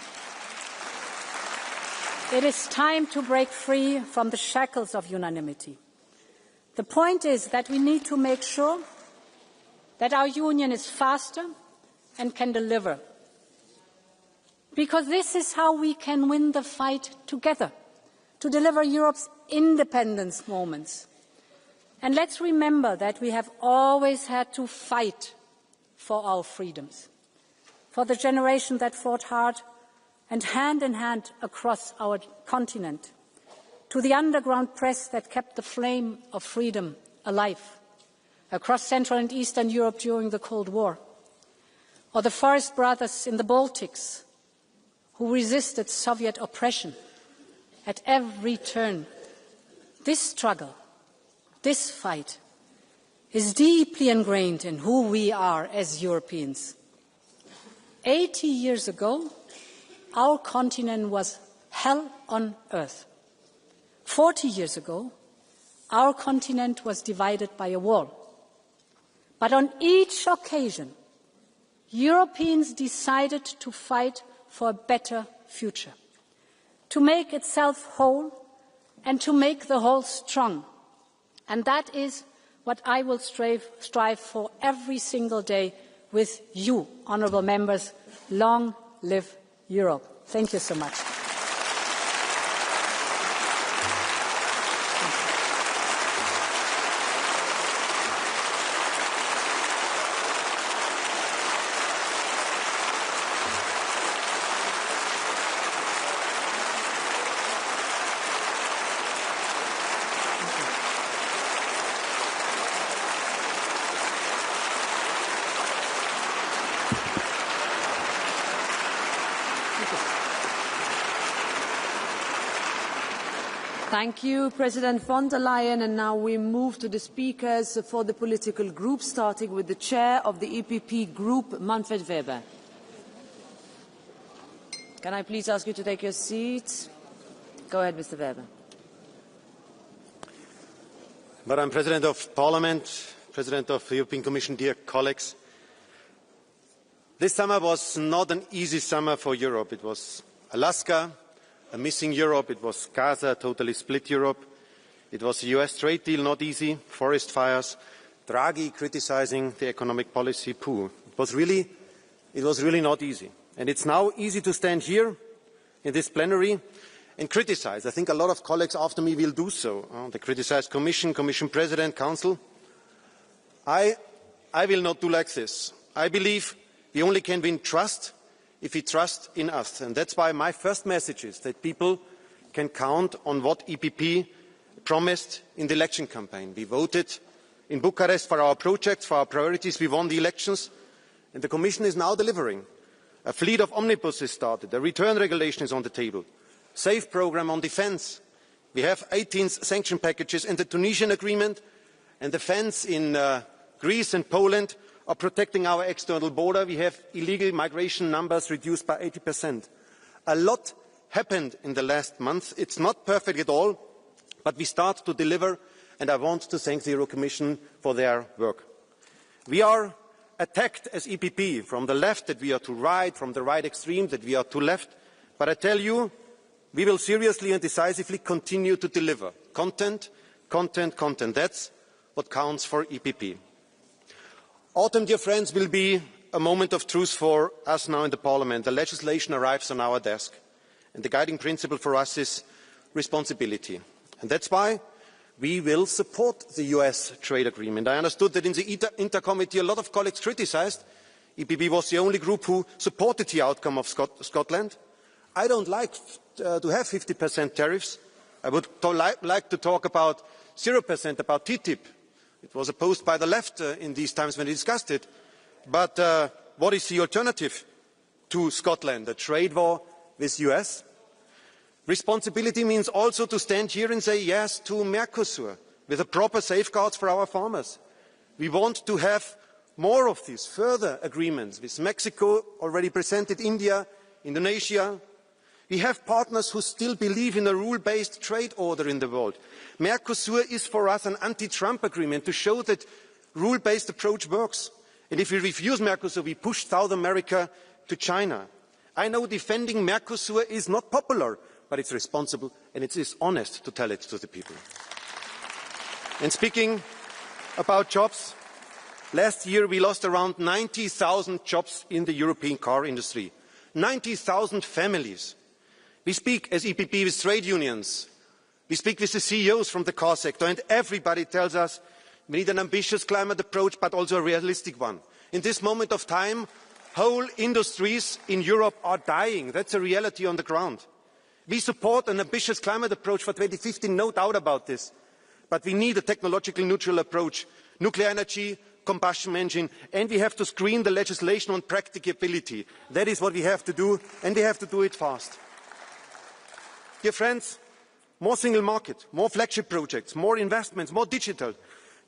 to break free from the shackles of unanimity. The point is that we need to make sure that our union is faster and can deliver. Because this is how we can win the fight together, to deliver Europe's independence moments. And let's remember that we have always had to fight for our freedoms, for the generation that fought hard and hand in hand across our continent, to the underground press that kept the flame of freedom alive across Central and Eastern Europe during the Cold War, or the forest brothers in the Baltics who resisted Soviet oppression at every turn. This struggle, this fight, is deeply ingrained in who we are as Europeans. 80 years ago, our continent was hell on earth. 40 years ago, our continent was divided by a wall. But on each occasion, Europeans decided to fight for a better future, to make itself whole and to make the whole strong. And that is what I will strive for every single day with you, honourable members. Long live Europe. Thank you so much. Thank you, President von der Leyen. And now we move to the speakers for the political groups, starting with the chair of the EPP Group, Manfred Weber. Can I please ask you to take your seats? Go ahead, Mr. Weber. Madam President of Parliament, President of the European Commission, dear colleagues, this summer was not an easy summer for Europe. It was Alaska, a missing Europe. It was Gaza, a totally split Europe. It was the US trade deal, not easy. Forest fires. Draghi criticizing the economic policy. It was really not easy. And it's now easy to stand here in this plenary and criticize. I think a lot of colleagues after me will do so. They criticize Commission, Commission President, Council. I will not do like this. I believe we only can win trust if we trust in us. And that's why my first message is that people can count on what EPP promised in the election campaign. We voted in Bucharest for our projects, for our priorities. We won the elections. And the Commission is now delivering. A fleet of omnibuses started. A return regulation is on the table. SAFE programme on defence. We have 18 sanction packages and the Tunisian agreement and the fence in Greece and Poland are protecting our external border. We have illegal migration numbers reduced by 80%. A lot happened in the last month. It's not perfect at all, but we start to deliver, and I want to thank the Euro Commission for their work. We are attacked as EPP from the left that we are too right, from the right extreme that we are too left, but I tell you, we will seriously and decisively continue to deliver. Content, content, content. That's what counts for EPP. Autumn, dear friends, will be a moment of truth for us now in the Parliament. The legislation arrives on our desk, and the guiding principle for us is responsibility. And that's why we will support the US trade agreement. I understood that in the Inter Committee a lot of colleagues criticised. EPP was the only group who supported the outcome of Scotland. I don't like to have 50% tariffs. I would like to talk about 0%, about TTIP. It was opposed by the left in these times when we discussed it. But what is the alternative to Scotland? A trade war with the US? Responsibility means also to stand here and say yes to Mercosur, with the proper safeguards for our farmers. We want to have more of these further agreements with Mexico, already presented, India, Indonesia. We have partners who still believe in a rule-based trade order in the world. Mercosur is for us an anti-Trump agreement to show that rule-based approach works. And if we refuse Mercosur, we push South America to China. I know defending Mercosur is not popular, but it's responsible and it is honest to tell it to the people. And speaking about jobs, last year we lost around 90,000 jobs in the European car industry. 90,000 families. We speak as EPP with trade unions, We speak with the CEOs from the car sector, and everybody tells us we need an ambitious climate approach, but also a realistic one. In this moment of time, whole industries in Europe are dying. That's a reality on the ground. We support an ambitious climate approach for 2050, no doubt about this. But we need a technologically neutral approach, nuclear energy, combustion engine, and we have to screen the legislation on practicability. That is what we have to do, and we have to do it fast. Dear friends, more single market, more flagship projects, more investments, more digital.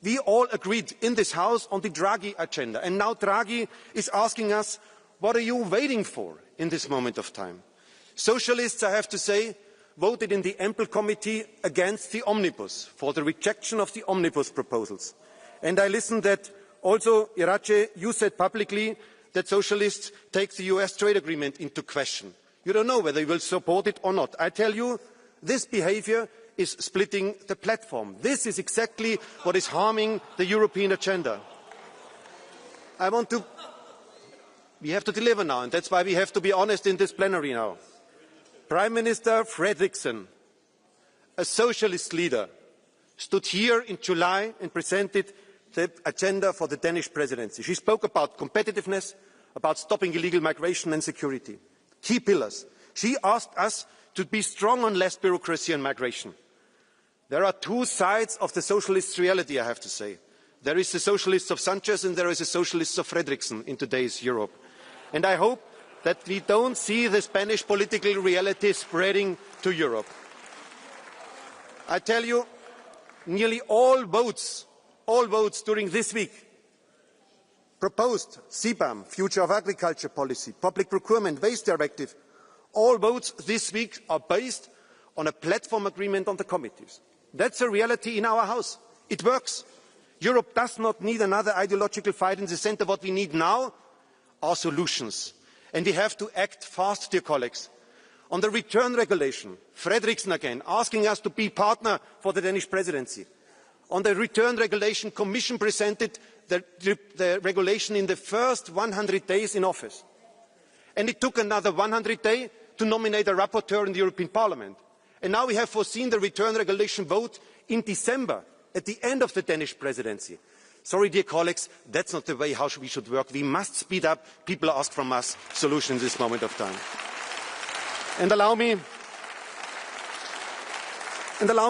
We all agreed in this House on the Draghi agenda, and now Draghi is asking us, what are you waiting for in this moment of time? Socialists, I have to say, voted in the Ample Committee against the omnibus, for the rejection of the omnibus proposals. And I listened that also, Irache, you said publicly that socialists take the US trade agreement into question. You don't know whether you will support it or not. I tell you, this behaviour is splitting the platform. This is exactly what is harming the European agenda. We have to deliver now, and that's why we have to be honest in this plenary now. Prime Minister Fredriksson, a socialist leader, stood here in July and presented the agenda for the Danish presidency. She spoke about competitiveness, about stopping illegal migration and security. Key pillars. She asked us to be strong on less bureaucracy and migration. There are two sides of the socialist reality, I have to say. There is the socialists of Sanchez and there is the socialists of Fredriksson in today's Europe. And I hope that we don't see the Spanish political reality spreading to Europe. I tell you, nearly all votes during this week proposed CBAM, Future of Agriculture Policy, Public Procurement, Waste Directive, all votes this week are based on a platform agreement on the committees. That's a reality in our House. It works. Europe does not need another ideological fight in the centre. What we need now are solutions. And we have to act fast, dear colleagues. On the return regulation, Fredriksson again, asking us to be partner for the Danish presidency. On the return regulation, Commission presented the regulation in the first 100 days in office. And it took another 100 days to nominate a rapporteur in the European Parliament. And now we have foreseen the return regulation vote in December, at the end of the Danish presidency. Sorry, dear colleagues, that's not the way how we should work. We must speed up. People ask from us solutions in this moment of time. And allow me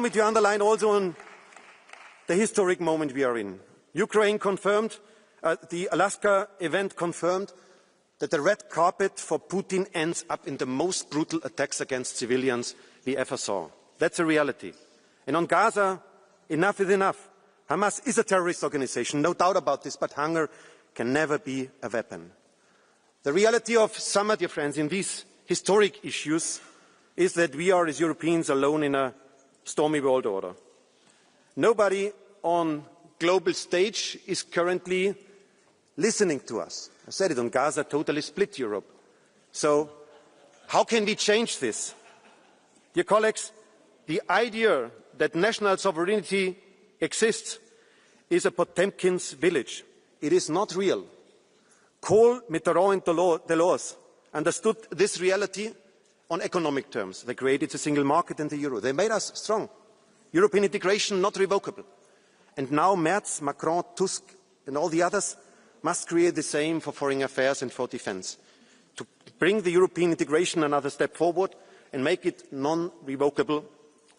to underline also on the historic moment we are in. Ukraine confirmed, the Alaska event confirmed that the red carpet for Putin ends up in the most brutal attacks against civilians we ever saw. That's a reality. And on Gaza, enough is enough. Hamas is a terrorist organisation, no doubt about this, but hunger can never be a weapon. The reality of summer, dear friends, in these historic issues is that we are, as Europeans, alone in a stormy world order. Nobody on global stage is currently listening to us. I said it, on Gaza, totally split Europe. So how can we change this? Dear colleagues, the idea that national sovereignty exists is a Potemkin's village. It is not real. Kohl, Mitterrand and Delors understood this reality on economic terms. They created a single market and the euro. They made us strong. European integration not revocable. And now Merz, Macron, Tusk and all the others must create the same for foreign affairs and for defence. To bring the European integration another step forward and make it non-revocable,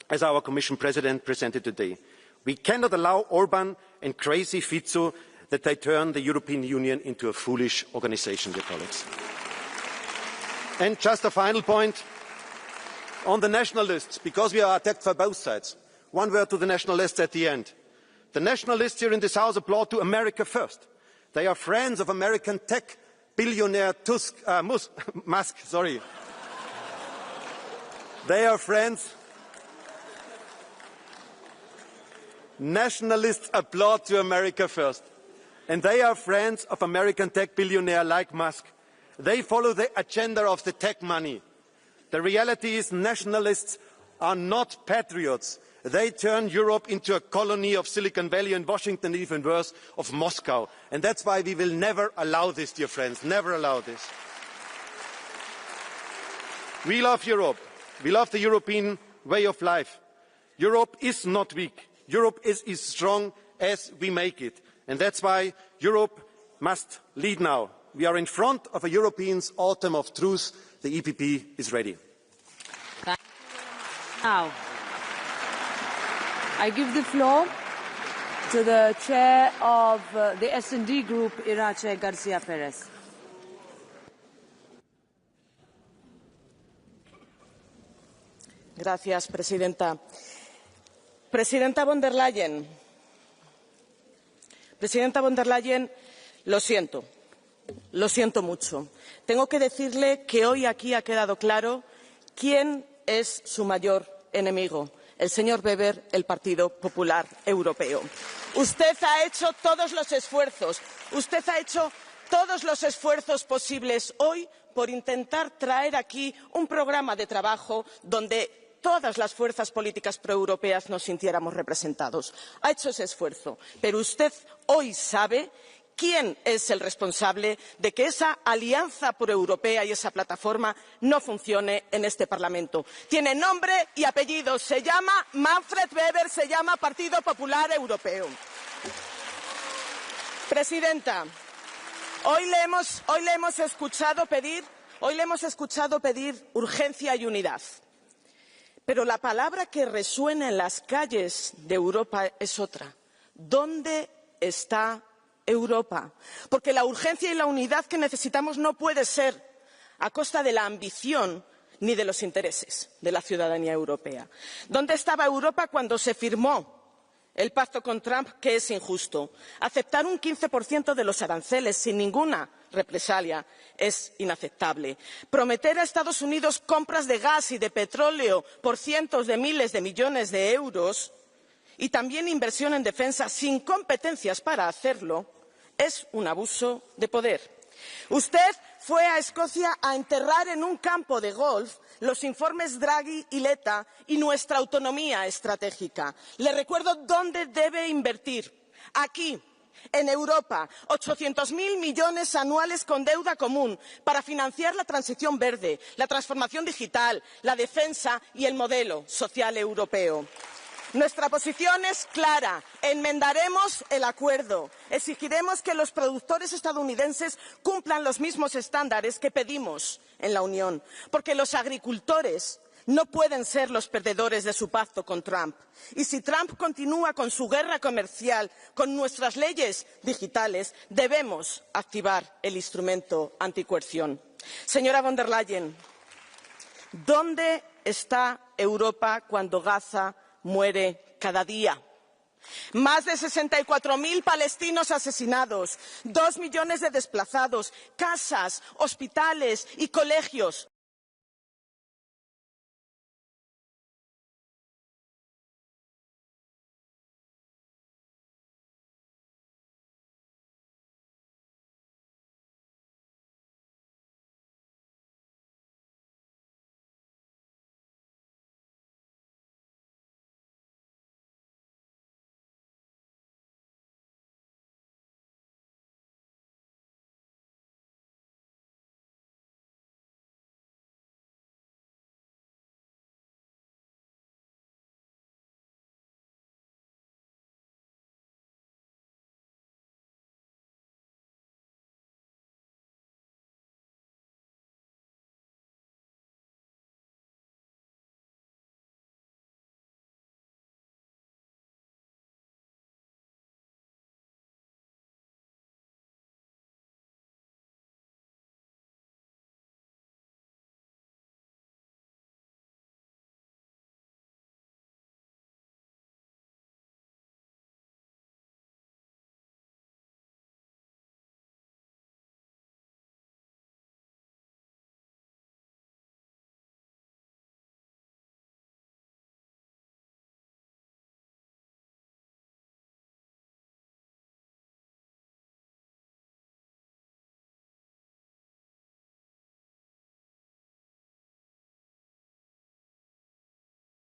as our Commission President presented today. We cannot allow Orban and crazy Fico that they turn the European Union into a foolish organisation, dear colleagues. And just a final point on the nationalists, because we are attacked from both sides. One word to the nationalists at the end. The nationalists here in this House applaud to America first. They are friends of American tech billionaire Musk. Sorry. They are friends. Nationalists applaud to America first. And they are friends of American tech billionaire like Musk. They follow the agenda of the tech money. The reality is nationalists are not patriots. They turn Europe into a colony of Silicon Valley and Washington, even worse, of Moscow. And that's why we will never allow this, dear friends, never allow this. We love Europe. We love the European way of life. Europe is not weak. Europe is as strong as we make it. And that's why Europe must lead now. We are in front of a European autumn of truth. The EPP is ready. Now, I give the floor to the chair of the S&D Group, Irache Garcia Perez. Gracias, presidenta. Presidenta von der Leyen, lo siento mucho. Tengo que decirle que hoy aquí ha quedado claro quién es su mayor enemigo, el señor Weber, el Partido Popular Europeo. Usted ha hecho todos los esfuerzos posibles hoy por intentar traer aquí un programa de trabajo donde todas las fuerzas políticas proeuropeas nos sintiéramos representados. Ha hecho ese esfuerzo, pero usted hoy sabe quién es el responsable de que esa alianza proeuropea y esa plataforma no funcione en este Parlamento. Tiene nombre y apellido, se llama Manfred Weber, se llama Partido Popular Europeo. Presidenta, hoy le hemos escuchado pedir urgencia y unidad. Pero la palabra que resuena en las calles de Europa es otra. ¿Dónde está Europa? Porque la urgencia y la unidad que necesitamos no puede ser a costa de la ambición ni de los intereses de la ciudadanía europea. ¿Dónde estaba Europa cuando se firmó el pacto con Trump, que es injusto? Aceptar un 15% de los aranceles sin ninguna represalia es inaceptable. Prometer a Estados Unidos compras de gas y de petróleo por cientos de miles de millones de euros y también inversión en defensa sin competencias para hacerlo es un abuso de poder. Usted fue a Escocia a enterrar en un campo de golf los informes Draghi y Letta y nuestra autonomía estratégica. Le recuerdo dónde debe invertir. Aquí, en Europa, 800.000 millones anuales con deuda común para financiar la transición verde, la transformación digital, la defensa y el modelo social europeo. Nuestra posición es clara. Enmendaremos el acuerdo. Exigiremos que los productores estadounidenses cumplan los mismos estándares que pedimos en la Unión, porque los agricultores no pueden ser los perdedores de su pacto con Trump. Y si Trump continúa con su guerra comercial, con nuestras leyes digitales, debemos activar el instrumento anticoerción. Señora von der Leyen, ¿dónde está Europa cuando Gaza muere cada día? Más de 64.000 palestinos asesinados, 2 millones de desplazados, casas, hospitales y colegios